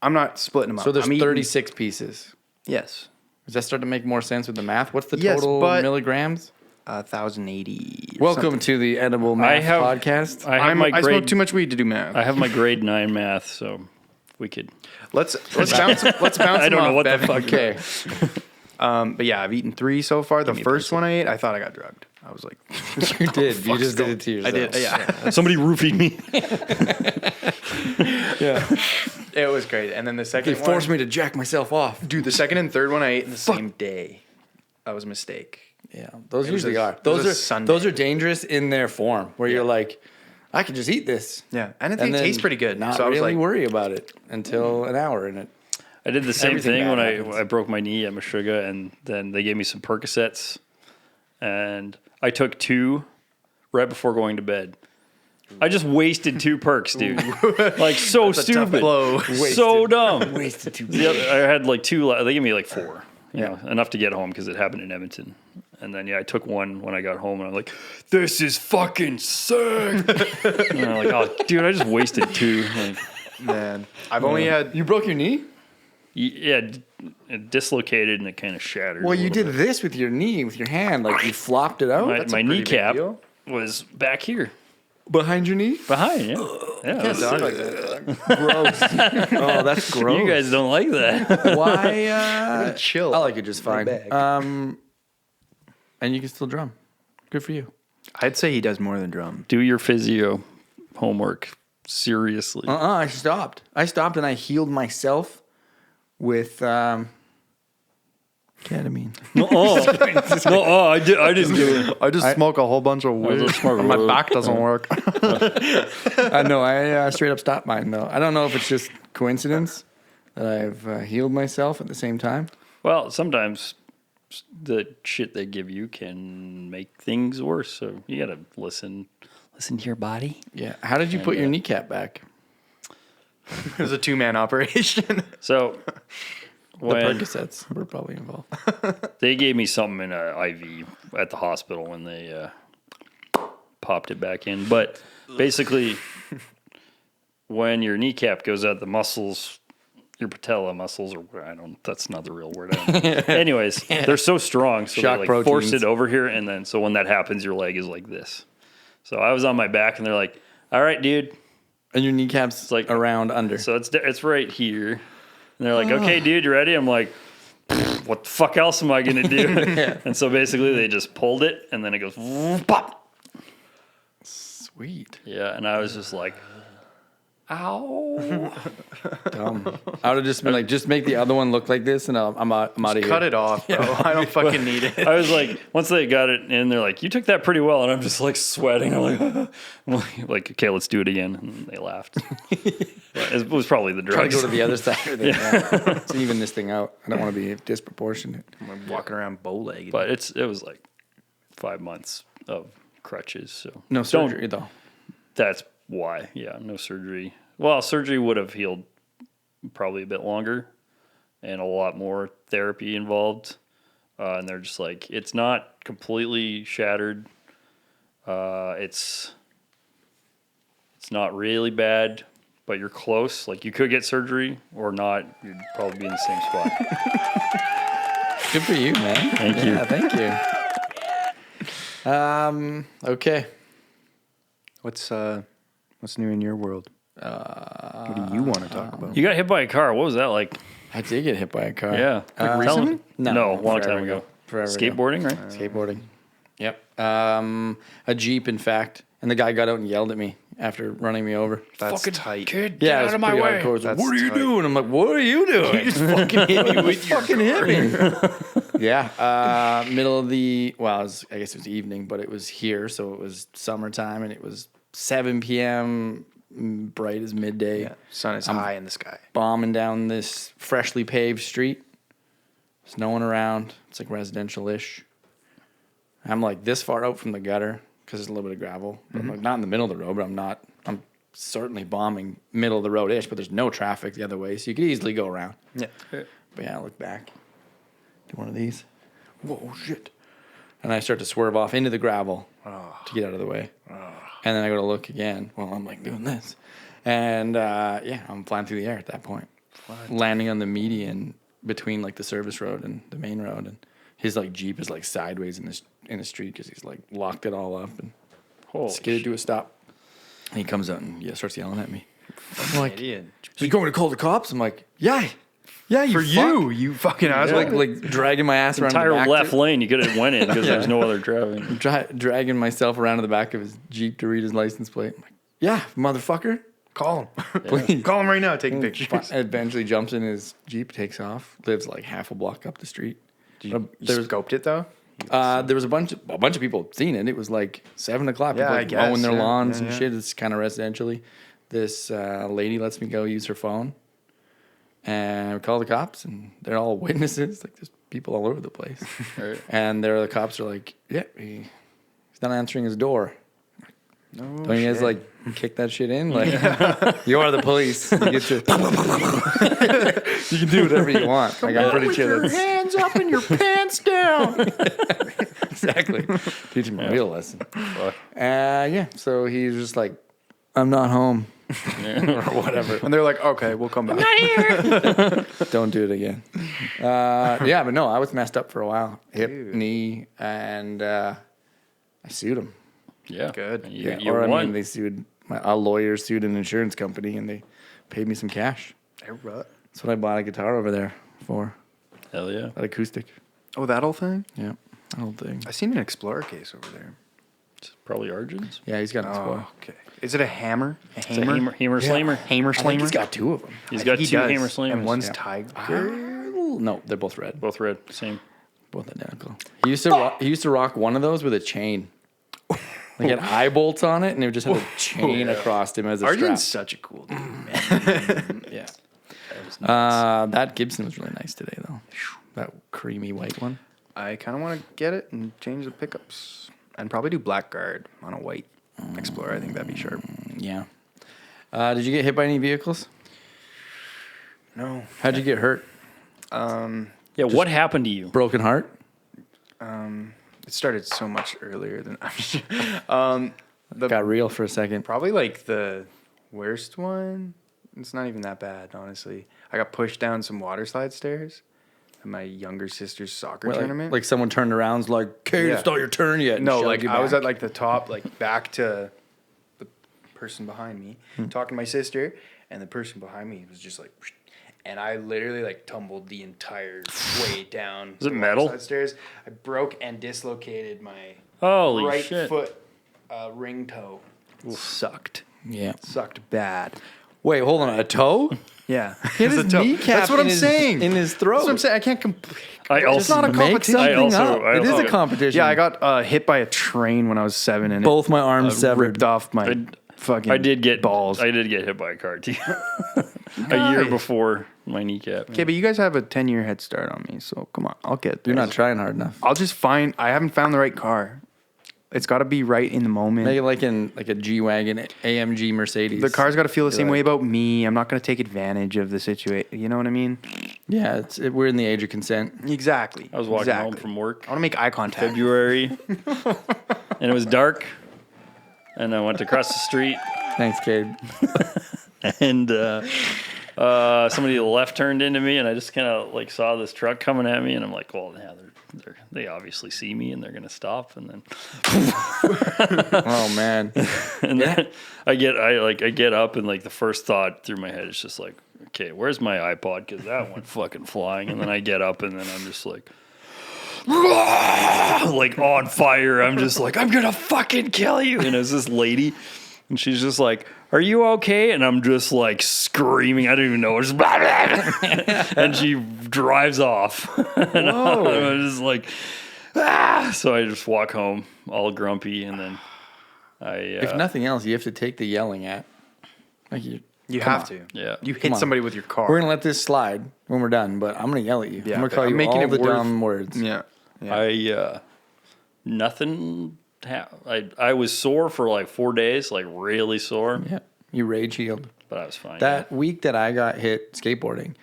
[SPEAKER 2] I'm not splitting them up.
[SPEAKER 1] so. There's
[SPEAKER 2] I'm eating-
[SPEAKER 1] 36 pieces.
[SPEAKER 2] Yes.
[SPEAKER 1] Does that start to make more sense with the math? What's the
[SPEAKER 2] Yes,
[SPEAKER 1] total
[SPEAKER 2] but-
[SPEAKER 1] milligrams?
[SPEAKER 2] 1,080.
[SPEAKER 1] Welcome to the Edible Math Podcast.
[SPEAKER 3] I have my
[SPEAKER 2] I smoke
[SPEAKER 3] grade.
[SPEAKER 2] too much weed to do math.
[SPEAKER 3] I have my grade 9 math, so we could.
[SPEAKER 2] Let's bounce. Let's bounce.
[SPEAKER 3] I don't
[SPEAKER 2] them
[SPEAKER 3] know
[SPEAKER 2] off,
[SPEAKER 3] what the
[SPEAKER 2] Bevin.
[SPEAKER 3] fuck.
[SPEAKER 1] Okay.
[SPEAKER 2] But yeah, I've eaten 3 so far. The first one I ate, I thought I got drugged. I was like,
[SPEAKER 1] You did. You just did it to yourself.
[SPEAKER 2] I did. Yeah.
[SPEAKER 3] Somebody roofied me.
[SPEAKER 1] Yeah.
[SPEAKER 2] It was great. And then the second
[SPEAKER 1] They
[SPEAKER 2] one,
[SPEAKER 1] forced me to jack myself off.
[SPEAKER 2] dude, the second and third one I ate in the same day. That was a mistake.
[SPEAKER 1] Yeah, those
[SPEAKER 2] It was
[SPEAKER 1] usually
[SPEAKER 2] a-
[SPEAKER 1] are.
[SPEAKER 2] it was a
[SPEAKER 1] Those are
[SPEAKER 2] Sunday.
[SPEAKER 1] those are dangerous in their form, where you're like, I could just eat this.
[SPEAKER 2] Yeah, and it
[SPEAKER 1] And then
[SPEAKER 2] tastes pretty good.
[SPEAKER 1] Not
[SPEAKER 2] so I was
[SPEAKER 1] really
[SPEAKER 2] like,
[SPEAKER 1] worry about it until an hour in it.
[SPEAKER 3] I did the same
[SPEAKER 1] Everything
[SPEAKER 3] thing
[SPEAKER 1] bad
[SPEAKER 3] when
[SPEAKER 1] happens.
[SPEAKER 3] I broke my knee at Meshuggah, and then they gave me some Percocets, and I took 2 right before going to bed. I just wasted 2 perks, dude. Like so stupid,
[SPEAKER 2] blow.
[SPEAKER 3] so dumb.
[SPEAKER 1] Wasted 2
[SPEAKER 3] I had like 2. They gave me like 4. You know, enough to get home because it happened in Edmonton. And then I took 1 when I got home, and I'm like, "This is fucking sick." And I'm like, "Oh, dude, I just wasted 2." Like,
[SPEAKER 2] man, I've only had.
[SPEAKER 1] You broke your knee?
[SPEAKER 3] yeah, it dislocated and it kind of shattered.
[SPEAKER 1] Well,
[SPEAKER 3] a
[SPEAKER 1] you
[SPEAKER 3] little
[SPEAKER 1] did
[SPEAKER 3] bit.
[SPEAKER 1] this with your knee, with your hand. Like you flopped it out
[SPEAKER 3] My
[SPEAKER 2] That's a pretty big
[SPEAKER 3] kneecap
[SPEAKER 2] deal.
[SPEAKER 3] was back here
[SPEAKER 1] behind your knee?
[SPEAKER 3] behind. Yeah, yeah. it was
[SPEAKER 2] Dog
[SPEAKER 3] sick.
[SPEAKER 2] like that.
[SPEAKER 1] Gross. Oh, that's gross.
[SPEAKER 3] You guys don't like that.
[SPEAKER 1] Why?
[SPEAKER 2] Chill.
[SPEAKER 1] I like it just fine.
[SPEAKER 2] bag.
[SPEAKER 1] And you can still drum. Good for you.
[SPEAKER 2] I'd say he does more than drum.
[SPEAKER 3] Do your physio homework seriously.
[SPEAKER 1] I stopped. I stopped and I healed myself with ketamine.
[SPEAKER 3] I didn't do it.
[SPEAKER 2] I just smoke a whole bunch of weed.
[SPEAKER 3] just smoke
[SPEAKER 2] My
[SPEAKER 3] weed.
[SPEAKER 2] back doesn't work.
[SPEAKER 1] No, I straight up stopped mine though. I don't know if it's just coincidence that I've healed myself at the same time.
[SPEAKER 3] Well, sometimes the shit they give you can make things worse. So you gotta listen to your body.
[SPEAKER 1] Yeah. How did you put your kneecap back?
[SPEAKER 2] It was a 2-man operation.
[SPEAKER 3] So
[SPEAKER 1] The
[SPEAKER 3] when
[SPEAKER 1] Percocets were probably involved.
[SPEAKER 3] they gave me something in an IV at the hospital when they popped it back in. But basically, when your kneecap goes out, the muscles, your patella muscles, or that's not the real word. Anyways, they're so strong, so
[SPEAKER 1] Shock
[SPEAKER 3] they like force
[SPEAKER 1] proteins.
[SPEAKER 3] it over here, and then so when that happens, your leg is like this. So I was on my back, and they're like, "All right, dude."
[SPEAKER 1] And your kneecap's
[SPEAKER 3] like-
[SPEAKER 1] around under.
[SPEAKER 3] So it's right here, and they're like, "Okay, dude, you ready?" I'm like, "What the fuck else am I gonna do?" And so basically, they just pulled it, and then it goes pop.
[SPEAKER 1] Sweet.
[SPEAKER 3] Yeah, and I was just like, "Ow!"
[SPEAKER 1] Dumb. I would have just been like, just make the other one look like this, and I'm out of here.
[SPEAKER 2] Cut it off, bro. I don't fucking need it.
[SPEAKER 3] I was like, once they got it in, they're like, "You took that pretty well," and I'm just like sweating. I'm like, "Okay, let's do it again," and they laughed. But it was probably the
[SPEAKER 1] Try to
[SPEAKER 3] drugs.
[SPEAKER 1] go to the other side of it. Yeah. To even this thing out. I don't want to be disproportionate.
[SPEAKER 2] I'm walking around bow-legged.
[SPEAKER 3] But it was like 5 months of crutches. So
[SPEAKER 1] No
[SPEAKER 3] Don't-
[SPEAKER 1] surgery though.
[SPEAKER 3] That's why. Yeah, no surgery. Well, surgery would have healed probably a bit longer and a lot more therapy involved. And they're just like, it's not completely shattered. It's not really bad, but you're close. Like you could get surgery or not. You'd probably be in the same spot.
[SPEAKER 1] Good for you, man.
[SPEAKER 3] Thank you.
[SPEAKER 1] Yeah, thank you. Okay.
[SPEAKER 2] What's new in your world? What do you want to talk about?
[SPEAKER 3] You got hit by a car. What was that like?
[SPEAKER 1] I did get hit by a car.
[SPEAKER 3] Yeah.
[SPEAKER 1] Like
[SPEAKER 3] recently?
[SPEAKER 1] No,
[SPEAKER 3] a long
[SPEAKER 1] forever
[SPEAKER 3] time ago.
[SPEAKER 1] ago. Forever ago.
[SPEAKER 3] Skateboarding, right?
[SPEAKER 1] Skateboarding. Yep. A Jeep, in fact. And the guy got out and yelled at me after running me over.
[SPEAKER 2] That's tight.
[SPEAKER 3] Kid,
[SPEAKER 1] Yeah,
[SPEAKER 3] get
[SPEAKER 1] it
[SPEAKER 3] out
[SPEAKER 1] was
[SPEAKER 3] of my
[SPEAKER 1] pretty
[SPEAKER 3] way.
[SPEAKER 1] hardcore. He's like,
[SPEAKER 2] That's
[SPEAKER 1] what are you
[SPEAKER 2] tight.
[SPEAKER 1] doing? I'm like, what are you doing? You just fucking hit me with your fucking hit me. Yeah. Middle of the, well, I guess it was evening, but it was here. So it was summertime and it was 7 p.m., bright as midday.
[SPEAKER 2] Yeah. Sun is high in the sky.
[SPEAKER 1] Bombing down this freshly paved street. There's no one around. It's like residential-ish. I'm like this far out from the gutter because there's a little bit of gravel. But I'm like not in the middle of the road, but I'm certainly bombing middle of the road-ish, but there's no traffic the other way, so you could easily go around.
[SPEAKER 2] Yeah.
[SPEAKER 1] But yeah, I look back. Do one of these. Whoa, shit. And I start to swerve off into the gravel to get out of the way. And then I go to look again while I'm like doing this. And I'm flying through the air at that point. Landing on the median between like the service road and the main road. And his like Jeep is like sideways in the street because he's like locked it all up and skidded to a stop. And he comes out and starts yelling at me. I'm like,
[SPEAKER 2] Idiot.
[SPEAKER 1] "Are you going to call the cops?" I'm like, yeah, you
[SPEAKER 2] For
[SPEAKER 1] fuck."
[SPEAKER 2] you fucking asshole.
[SPEAKER 1] Like dragging my ass around
[SPEAKER 3] Entire
[SPEAKER 1] the back
[SPEAKER 3] left lane, you could have went in because there's no other traffic.
[SPEAKER 1] dragging myself around to the back of his Jeep to read his license plate. I'm like, yeah, motherfucker.
[SPEAKER 2] Call him.
[SPEAKER 1] Please.
[SPEAKER 2] Call him right now. Taking pictures.
[SPEAKER 1] Eventually jumps in his Jeep, takes off, lives like half a block up the street.
[SPEAKER 2] You scoped it though?
[SPEAKER 1] There was a bunch of people seen it. It was like 7 o'clock.
[SPEAKER 2] Yeah,
[SPEAKER 1] People
[SPEAKER 2] I
[SPEAKER 1] like
[SPEAKER 2] guess,
[SPEAKER 1] mowing their
[SPEAKER 2] yeah,
[SPEAKER 1] lawns
[SPEAKER 2] yeah,
[SPEAKER 1] and
[SPEAKER 2] yeah.
[SPEAKER 1] shit. It's kind of residentially. This lady lets me go use her phone, and we call the cops, and they're all witnesses. Like there's people all over the place,
[SPEAKER 3] Right.
[SPEAKER 1] and the cops are like, "Yeah, he's not answering his door."
[SPEAKER 2] No,
[SPEAKER 1] Don't you guys like kick that shit in? Like you are the police. You get to you can do whatever you want. Like I'm pretty sure that's
[SPEAKER 2] hands up and your pants down.
[SPEAKER 1] exactly teach him a real lesson.
[SPEAKER 3] Fuck.
[SPEAKER 1] Yeah. So he's just like, I'm not home or whatever.
[SPEAKER 2] And they're like, okay, we'll come back.
[SPEAKER 1] Don't do it again. Yeah, but no, I was messed up for a while. Hip,
[SPEAKER 2] Dude.
[SPEAKER 1] knee, and I sued him.
[SPEAKER 3] Yeah.
[SPEAKER 2] Good.
[SPEAKER 3] And you,
[SPEAKER 1] Yeah,
[SPEAKER 3] you
[SPEAKER 1] or
[SPEAKER 3] won.
[SPEAKER 1] I mean, they sued a lawyer sued an insurance company, and they paid me some cash. That's what I bought a guitar over there for.
[SPEAKER 3] Hell yeah.
[SPEAKER 1] That acoustic.
[SPEAKER 2] Oh, that whole thing?
[SPEAKER 1] Yeah, that whole thing.
[SPEAKER 2] I seen an Explorer case over there.
[SPEAKER 3] It's probably Arjun's.
[SPEAKER 1] Yeah, he's got an Explorer.
[SPEAKER 2] Oh, okay. Is it a hammer? A
[SPEAKER 3] It's a hammer slammer.
[SPEAKER 2] Hammer
[SPEAKER 1] I think
[SPEAKER 2] slammer?
[SPEAKER 1] he's got 2 of them.
[SPEAKER 3] He's got
[SPEAKER 2] He
[SPEAKER 3] 2
[SPEAKER 2] does.
[SPEAKER 3] hammer slammers.
[SPEAKER 2] And one's
[SPEAKER 1] Yeah.
[SPEAKER 2] tiger.
[SPEAKER 1] No, they're both red.
[SPEAKER 3] both red. Same.
[SPEAKER 1] Both identical. He used to rock one of those with a chain. Like it had eye bolts on it, and it just had a chain across him as a
[SPEAKER 2] Arjun's
[SPEAKER 1] strap.
[SPEAKER 2] such a cool dude, man.
[SPEAKER 1] Yeah. That Gibson was really nice today, though. That creamy white one.
[SPEAKER 2] I kind of want to get it and change the pickups. And probably do blackguard on a white Explorer. I think that'd be sharp.
[SPEAKER 1] Yeah. Did you get hit by any vehicles?
[SPEAKER 2] No.
[SPEAKER 1] How'd you get hurt?
[SPEAKER 3] Yeah, what happened to you?
[SPEAKER 1] Broken heart?
[SPEAKER 2] It started so much earlier than
[SPEAKER 1] Got real for a second.
[SPEAKER 2] probably like the worst one. It's not even that bad, honestly. I got pushed down some water slide stairs at my younger sister's soccer tournament.
[SPEAKER 1] Like someone turned around and was like, okay,
[SPEAKER 2] Yeah.
[SPEAKER 1] it's not your turn yet. and
[SPEAKER 2] No,
[SPEAKER 1] shoved
[SPEAKER 2] like
[SPEAKER 1] you
[SPEAKER 2] I was
[SPEAKER 1] back.
[SPEAKER 2] at like the top, like back to the person behind me, talking to my sister, and the person behind me was just like, and I literally like tumbled the entire way down.
[SPEAKER 3] Is it
[SPEAKER 2] the
[SPEAKER 3] metal?
[SPEAKER 2] side stairs. I broke and dislocated my
[SPEAKER 3] Holy
[SPEAKER 2] right
[SPEAKER 3] shit.
[SPEAKER 2] foot ring toe. Sucked.
[SPEAKER 1] Yeah.
[SPEAKER 2] Sucked bad.
[SPEAKER 1] Wait, hold on. A toe?
[SPEAKER 2] Yeah.
[SPEAKER 1] Hit
[SPEAKER 2] It's
[SPEAKER 1] his
[SPEAKER 2] a toe.
[SPEAKER 1] kneecap
[SPEAKER 2] That's what
[SPEAKER 1] in
[SPEAKER 2] I'm
[SPEAKER 1] his-
[SPEAKER 2] saying.
[SPEAKER 1] in his throat.
[SPEAKER 2] That's what I'm saying. I can't
[SPEAKER 3] I
[SPEAKER 2] It's
[SPEAKER 3] also
[SPEAKER 2] not a
[SPEAKER 1] Make
[SPEAKER 2] competition.
[SPEAKER 1] something
[SPEAKER 3] I also-
[SPEAKER 1] up.
[SPEAKER 3] I
[SPEAKER 1] It is
[SPEAKER 3] also-
[SPEAKER 1] a competition.
[SPEAKER 2] Yeah, I got hit by a train when I was 7, and
[SPEAKER 1] Both my arms severed.
[SPEAKER 2] ripped off my fucking
[SPEAKER 3] I did get
[SPEAKER 2] balls.
[SPEAKER 3] I did get hit by a car too. A year before my kneecap.
[SPEAKER 2] Okay, but you guys have a 10-year head start on me, so come on, I'll get there.
[SPEAKER 1] You're not trying hard enough.
[SPEAKER 2] I'll just find. I haven't found the right car. It's got to be right in the moment.
[SPEAKER 1] Make it like a G-Wagon, AMG Mercedes.
[SPEAKER 2] The car's got to feel the same
[SPEAKER 1] You're
[SPEAKER 2] way
[SPEAKER 1] like-
[SPEAKER 2] about me. I'm not going to take advantage of the situation. You know what I mean?
[SPEAKER 1] Yeah, we're in the age of consent.
[SPEAKER 2] Exactly.
[SPEAKER 3] I was walking home
[SPEAKER 2] exactly.
[SPEAKER 3] from work
[SPEAKER 2] I want to make eye contact.
[SPEAKER 3] February and it was dark and I went across the street
[SPEAKER 1] Thanks, Cade.
[SPEAKER 3] and somebody left turned into me and I just kind of like saw this truck coming at me and I'm like, well, yeah, they obviously see me and they're gonna stop and then
[SPEAKER 1] Oh man.
[SPEAKER 3] and then I get up and like the first thought through my head is just like, okay, where's my iPod? Because that went fucking flying. And then I get up and then I'm just like on fire. I'm just like, I'm gonna fucking kill you. And it's this lady, and she's just like, are you okay? And I'm just like screaming. I don't even know. Just and she drives off. And I'm just like, ah. So I just walk home all grumpy, and then
[SPEAKER 1] If nothing else, you have to take the yelling at. Like
[SPEAKER 2] You
[SPEAKER 1] Come
[SPEAKER 2] have
[SPEAKER 1] on.
[SPEAKER 2] to.
[SPEAKER 3] Yeah.
[SPEAKER 2] You
[SPEAKER 1] Come
[SPEAKER 2] hit
[SPEAKER 1] on.
[SPEAKER 2] somebody with your car.
[SPEAKER 1] we're gonna let this slide when we're done, but I'm gonna yell at you.
[SPEAKER 2] Yeah,
[SPEAKER 1] I'm gonna call
[SPEAKER 2] I'm
[SPEAKER 1] you
[SPEAKER 2] making
[SPEAKER 1] all
[SPEAKER 2] it
[SPEAKER 1] the
[SPEAKER 2] worse.
[SPEAKER 1] dumb words.
[SPEAKER 2] Yeah. Yeah.
[SPEAKER 3] Nothing. I was sore for like 4 days, like really sore,
[SPEAKER 1] Yeah. You rage healed.
[SPEAKER 3] but I was fine.
[SPEAKER 1] That week that I got hit skateboarding,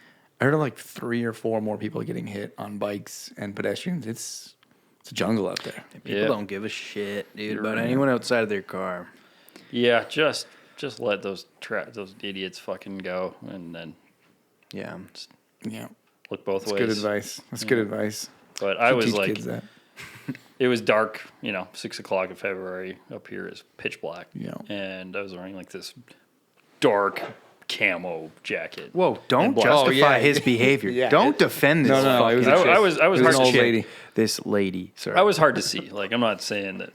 [SPEAKER 1] I heard of like 3 or 4 more people getting hit on bikes and pedestrians. It's a jungle out there.
[SPEAKER 2] People
[SPEAKER 3] Yeah.
[SPEAKER 2] don't give a shit, dude, about anyone outside of their car.
[SPEAKER 3] Yeah, just let those idiots fucking go, and then
[SPEAKER 2] Yeah.
[SPEAKER 1] Yeah.
[SPEAKER 3] look both
[SPEAKER 1] That's
[SPEAKER 3] ways.
[SPEAKER 1] good advice. That's good advice.
[SPEAKER 3] But I
[SPEAKER 1] Should
[SPEAKER 3] was
[SPEAKER 1] teach
[SPEAKER 3] like,
[SPEAKER 1] kids that.
[SPEAKER 3] it was dark, 6 o'clock in February. Up here is pitch black.
[SPEAKER 1] Yeah.
[SPEAKER 3] And I was wearing like this dark camo jacket.
[SPEAKER 2] Whoa, don't
[SPEAKER 3] black.
[SPEAKER 2] justify
[SPEAKER 1] Oh, yeah.
[SPEAKER 2] his behavior.
[SPEAKER 1] Yeah.
[SPEAKER 2] Don't defend this.
[SPEAKER 1] No, it was a
[SPEAKER 2] fucking-
[SPEAKER 1] chick.
[SPEAKER 3] I was
[SPEAKER 1] It was
[SPEAKER 3] hard
[SPEAKER 1] an
[SPEAKER 3] to
[SPEAKER 1] old
[SPEAKER 3] see.
[SPEAKER 1] lady.
[SPEAKER 2] This lady. Sorry.
[SPEAKER 3] I was hard to see. Like, I'm not saying that.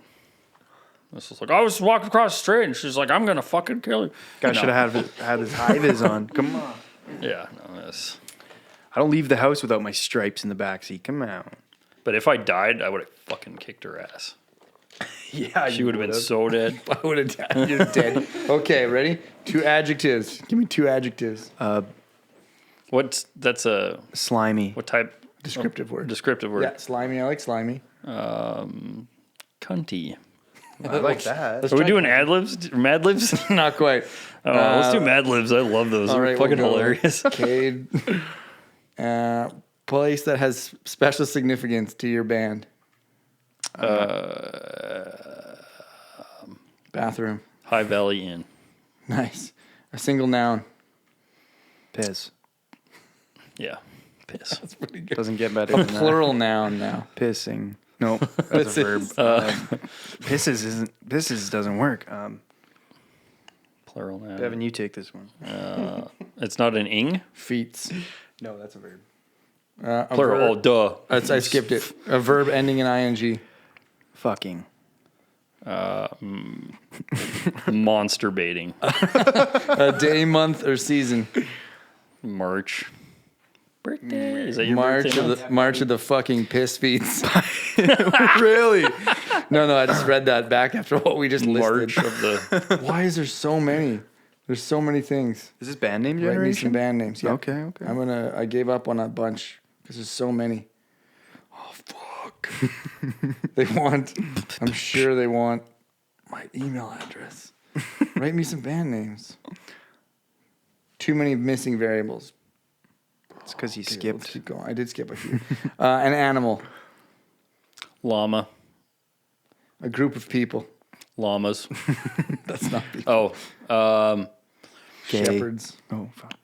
[SPEAKER 3] This was like, I was walking across the street and she's like, I'm going to fucking kill you.
[SPEAKER 2] Guy
[SPEAKER 3] No.
[SPEAKER 2] should have had his high vis on. Come on.
[SPEAKER 3] Yeah, no, that's.
[SPEAKER 2] I don't leave the house without my stripes in the backseat. Come on.
[SPEAKER 3] But if I died, I would have fucking kicked her ass.
[SPEAKER 2] Yeah,
[SPEAKER 3] She would have been so dead.
[SPEAKER 1] I would have died. You're dead. Okay, ready? 2 adjectives. Give me 2 adjectives.
[SPEAKER 3] That's a
[SPEAKER 2] slimy.
[SPEAKER 3] what type?
[SPEAKER 1] Descriptive word.
[SPEAKER 3] Descriptive word.
[SPEAKER 1] Yeah, slimy. I like slimy.
[SPEAKER 3] Cunty.
[SPEAKER 2] I like that.
[SPEAKER 3] Are we doing ad libs? Mad libs?
[SPEAKER 1] Not quite.
[SPEAKER 3] Oh, let's do Mad Libs. I love those.
[SPEAKER 1] All
[SPEAKER 3] They're
[SPEAKER 1] right,
[SPEAKER 3] fucking
[SPEAKER 1] we'll go
[SPEAKER 3] hilarious.
[SPEAKER 1] Cade. Place that has special significance to your band. Bathroom.
[SPEAKER 3] High Valley Inn.
[SPEAKER 1] Nice. A single noun.
[SPEAKER 2] Piss.
[SPEAKER 3] Yeah. Piss.
[SPEAKER 1] That's pretty good.
[SPEAKER 2] Doesn't get better
[SPEAKER 1] A
[SPEAKER 2] than that.
[SPEAKER 1] plural noun now.
[SPEAKER 2] Pissing. No, that's a verb. Pisses doesn't work.
[SPEAKER 3] Plural noun.
[SPEAKER 2] Bevin, you take this one.
[SPEAKER 3] It's not an ing?
[SPEAKER 1] Feats.
[SPEAKER 2] No, that's a verb.
[SPEAKER 1] A
[SPEAKER 3] Plural.
[SPEAKER 1] verb-
[SPEAKER 3] Oh, duh.
[SPEAKER 1] I skipped it. A verb ending in ing.
[SPEAKER 2] Fucking.
[SPEAKER 3] Monster baiting.
[SPEAKER 1] A day, month, or season.
[SPEAKER 3] March. Birthday. Is that your
[SPEAKER 1] March
[SPEAKER 3] birthday?
[SPEAKER 1] of the March of the fucking piss feats.
[SPEAKER 2] Really?
[SPEAKER 1] No, I just read that back after what we just listed.
[SPEAKER 3] March of the.
[SPEAKER 1] Why is there so many? There's so many things.
[SPEAKER 2] Is this band name
[SPEAKER 1] Write me some
[SPEAKER 2] generation?
[SPEAKER 1] band names. Yeah.
[SPEAKER 2] Okay.
[SPEAKER 1] I gave up on a bunch because there's so many. Oh fuck. I'm sure they want my email address. Write me some band names. Too many missing variables.
[SPEAKER 2] It's because you
[SPEAKER 1] Okay, let's
[SPEAKER 2] skipped.
[SPEAKER 1] keep going. I did skip a few. An animal.
[SPEAKER 3] Llama.
[SPEAKER 1] A group of people.
[SPEAKER 3] Llamas.
[SPEAKER 1] That's not people.
[SPEAKER 2] Gay.
[SPEAKER 1] Shepherds.
[SPEAKER 2] Oh, fuck.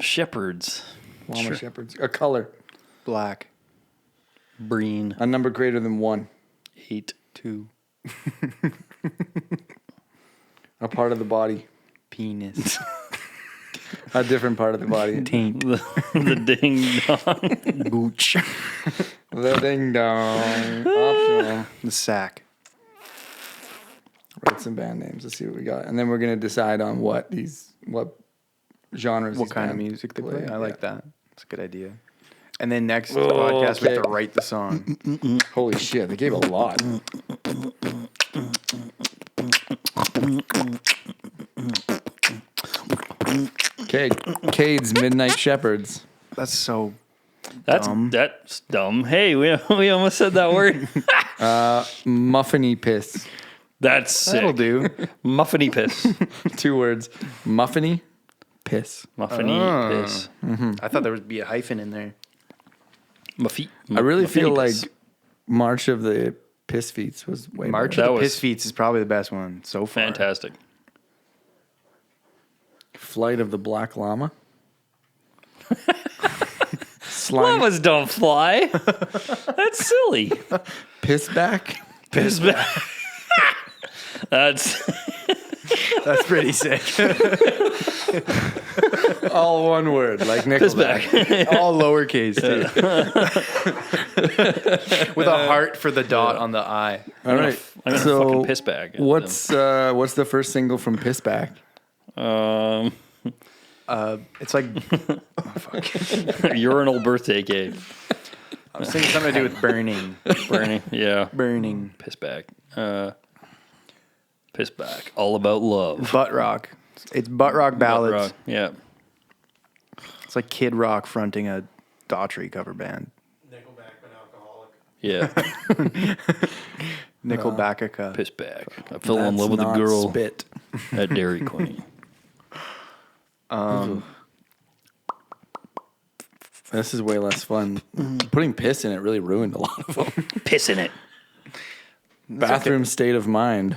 [SPEAKER 3] Shepherds.
[SPEAKER 1] Llama shepherds. A color.
[SPEAKER 2] Black.
[SPEAKER 3] Breen.
[SPEAKER 1] A number greater than 1.
[SPEAKER 3] 8.
[SPEAKER 2] 2.
[SPEAKER 1] A part of the body.
[SPEAKER 2] Penis.
[SPEAKER 1] A different part of the body.
[SPEAKER 2] Taint.
[SPEAKER 3] The ding dong.
[SPEAKER 2] Gooch.
[SPEAKER 1] The ding dong. Optional.
[SPEAKER 2] The sack.
[SPEAKER 1] Write some band names. Let's see what we got, and then we're gonna decide on what genres.
[SPEAKER 2] What
[SPEAKER 1] these
[SPEAKER 2] kind of
[SPEAKER 1] bands
[SPEAKER 2] music they play. I like
[SPEAKER 1] Yeah.
[SPEAKER 2] that. That's a good idea. And then next podcast, we have to
[SPEAKER 1] okay.
[SPEAKER 2] write the song.
[SPEAKER 1] Holy shit! They gave a lot. Okay, Cade's Midnight Shepherds.
[SPEAKER 2] That's so
[SPEAKER 3] That's
[SPEAKER 2] dumb.
[SPEAKER 3] That's dumb. Hey, we almost said that word.
[SPEAKER 1] Muffiny piss.
[SPEAKER 3] That's sick.
[SPEAKER 2] That'll do.
[SPEAKER 3] Muffiny piss.
[SPEAKER 1] 2 words. Muffiny piss.
[SPEAKER 3] Muffiny piss.
[SPEAKER 2] I thought there would be a hyphen in there.
[SPEAKER 1] I really feel like
[SPEAKER 3] piss.
[SPEAKER 1] March of the Piss Feets was way
[SPEAKER 2] March
[SPEAKER 1] better.
[SPEAKER 2] of the
[SPEAKER 3] That was-
[SPEAKER 2] Piss Feets is probably the best one so far.
[SPEAKER 3] Fantastic.
[SPEAKER 1] Flight of the Black Llama. Slime
[SPEAKER 3] Llamas don't fly. That's silly.
[SPEAKER 1] Pissback.
[SPEAKER 3] Piss back. That's
[SPEAKER 2] That's pretty sick.
[SPEAKER 1] All one word, like
[SPEAKER 3] piss
[SPEAKER 1] Nickelback.
[SPEAKER 3] back.
[SPEAKER 2] All lowercase, too. With a heart for the dot on the I.
[SPEAKER 1] All right.
[SPEAKER 3] I'm gonna
[SPEAKER 1] So
[SPEAKER 3] fucking piss bag. at
[SPEAKER 1] what's the first single from Pissback?
[SPEAKER 3] them.
[SPEAKER 2] It's like,
[SPEAKER 3] Urinal birthday cake.
[SPEAKER 2] I was thinking something to do with burning.
[SPEAKER 3] Burning. Yeah.
[SPEAKER 2] Burning.
[SPEAKER 3] Piss back. Piss back. All about love.
[SPEAKER 2] Butt rock. It's butt rock ballads.
[SPEAKER 3] Rock. Yeah.
[SPEAKER 2] It's like Kid Rock fronting a Daughtry cover band.
[SPEAKER 3] Yeah.
[SPEAKER 2] Nickelbackica.
[SPEAKER 3] Piss back. I fell in
[SPEAKER 1] That's
[SPEAKER 3] love with a
[SPEAKER 1] not
[SPEAKER 3] girl
[SPEAKER 1] Spit.
[SPEAKER 3] at Dairy Queen.
[SPEAKER 1] This is way less fun. Putting piss in it really ruined a lot of them.
[SPEAKER 3] Piss in it.
[SPEAKER 1] Bathroom state of mind.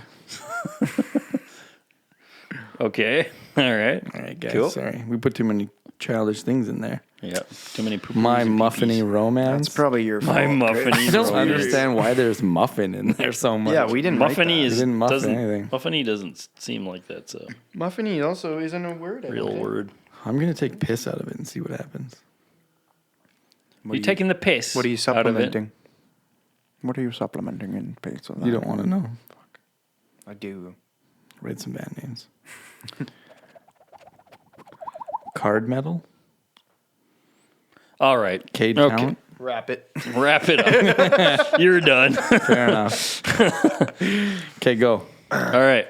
[SPEAKER 3] Okay. All right.
[SPEAKER 1] All right, guys.
[SPEAKER 3] Cool.
[SPEAKER 1] Sorry, we put too many childish things in there.
[SPEAKER 3] Yeah. Too many poopies
[SPEAKER 1] My
[SPEAKER 3] and
[SPEAKER 1] muffiny
[SPEAKER 3] peepees.
[SPEAKER 1] romance.
[SPEAKER 2] That's probably your fault.
[SPEAKER 3] My muffiny.
[SPEAKER 1] I don't understand why there's muffin in there so much.
[SPEAKER 2] Yeah, we didn't write
[SPEAKER 3] Muffiny
[SPEAKER 2] that.
[SPEAKER 3] is
[SPEAKER 1] We didn't muffin
[SPEAKER 3] doesn't
[SPEAKER 1] anything.
[SPEAKER 3] muffiny doesn't seem like that's a
[SPEAKER 2] Muffiny also isn't a word. I
[SPEAKER 3] real
[SPEAKER 2] don't think.
[SPEAKER 3] word.
[SPEAKER 1] I'm gonna take piss out of it and see what happens.
[SPEAKER 3] You're taking the piss.
[SPEAKER 2] What are you
[SPEAKER 3] out of it.
[SPEAKER 2] supplementing? What are you supplementing in piss?
[SPEAKER 1] You don't want to know.
[SPEAKER 2] I do.
[SPEAKER 1] Write some band names. Card metal.
[SPEAKER 3] All right.
[SPEAKER 1] Cade
[SPEAKER 3] Okay.
[SPEAKER 1] Talent.
[SPEAKER 2] Wrap it.
[SPEAKER 3] Wrap it up. You're done.
[SPEAKER 1] Fair enough. Okay, go.
[SPEAKER 3] All right.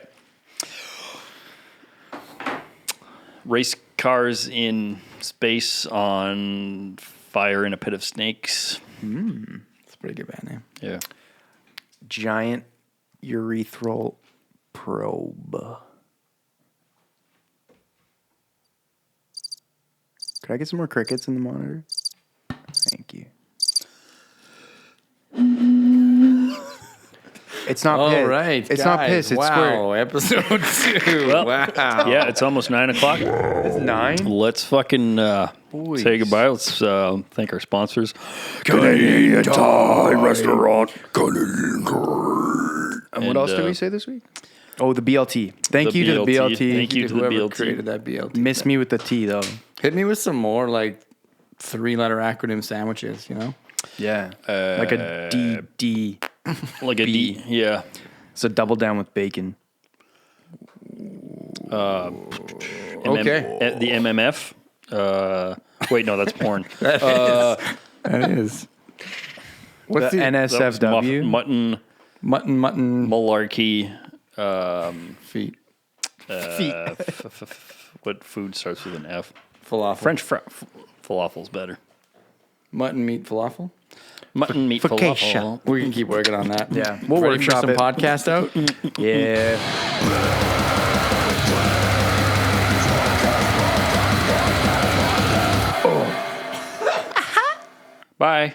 [SPEAKER 3] Race cars in space on fire in a pit of snakes.
[SPEAKER 1] It's a pretty good band name.
[SPEAKER 3] Yeah.
[SPEAKER 2] Giant urethral probe. Could I get some more crickets in the monitor? Thank you. It's not piss.
[SPEAKER 1] All right,
[SPEAKER 2] It's not
[SPEAKER 1] guys,
[SPEAKER 2] piss. It's
[SPEAKER 1] wow,
[SPEAKER 2] squirt.
[SPEAKER 1] episode 2.
[SPEAKER 3] Well,
[SPEAKER 1] wow.
[SPEAKER 3] Yeah, it's almost 9 o'clock.
[SPEAKER 2] It's 9.
[SPEAKER 3] Let's fucking
[SPEAKER 2] Boys.
[SPEAKER 3] say goodbye. Let's thank our sponsors.
[SPEAKER 1] Canadian Thai Restaurant.
[SPEAKER 2] And what else did we say this week? Oh, the BLT. Thank
[SPEAKER 3] The
[SPEAKER 2] you to the
[SPEAKER 3] BLT.
[SPEAKER 2] BLT.
[SPEAKER 3] Thank you to the
[SPEAKER 1] Whoever
[SPEAKER 3] BLT.
[SPEAKER 1] created that BLT.
[SPEAKER 2] Miss me with the T though.
[SPEAKER 1] Hit me with some more like 3-letter acronym sandwiches, you know?
[SPEAKER 2] Yeah, like a DD.
[SPEAKER 3] Like a D. Yeah.
[SPEAKER 2] So double down with bacon.
[SPEAKER 1] Okay.
[SPEAKER 3] The MMF. Wait, no, that's porn.
[SPEAKER 1] That is. What's
[SPEAKER 2] The
[SPEAKER 1] the
[SPEAKER 2] NSFW.
[SPEAKER 3] Mutton,
[SPEAKER 1] mutton
[SPEAKER 3] malarkey.
[SPEAKER 1] feet?
[SPEAKER 3] What food starts with an F?
[SPEAKER 1] Falafel.
[SPEAKER 3] French falafel's better.
[SPEAKER 1] Mutton meat falafel.
[SPEAKER 3] Mutton meat
[SPEAKER 2] Focaccia.
[SPEAKER 3] falafel.
[SPEAKER 1] We can keep working on that.
[SPEAKER 2] Yeah, we'll
[SPEAKER 1] Ready for
[SPEAKER 2] workshop
[SPEAKER 1] some
[SPEAKER 2] it.
[SPEAKER 1] podcast out.
[SPEAKER 2] Yeah.
[SPEAKER 3] Bye.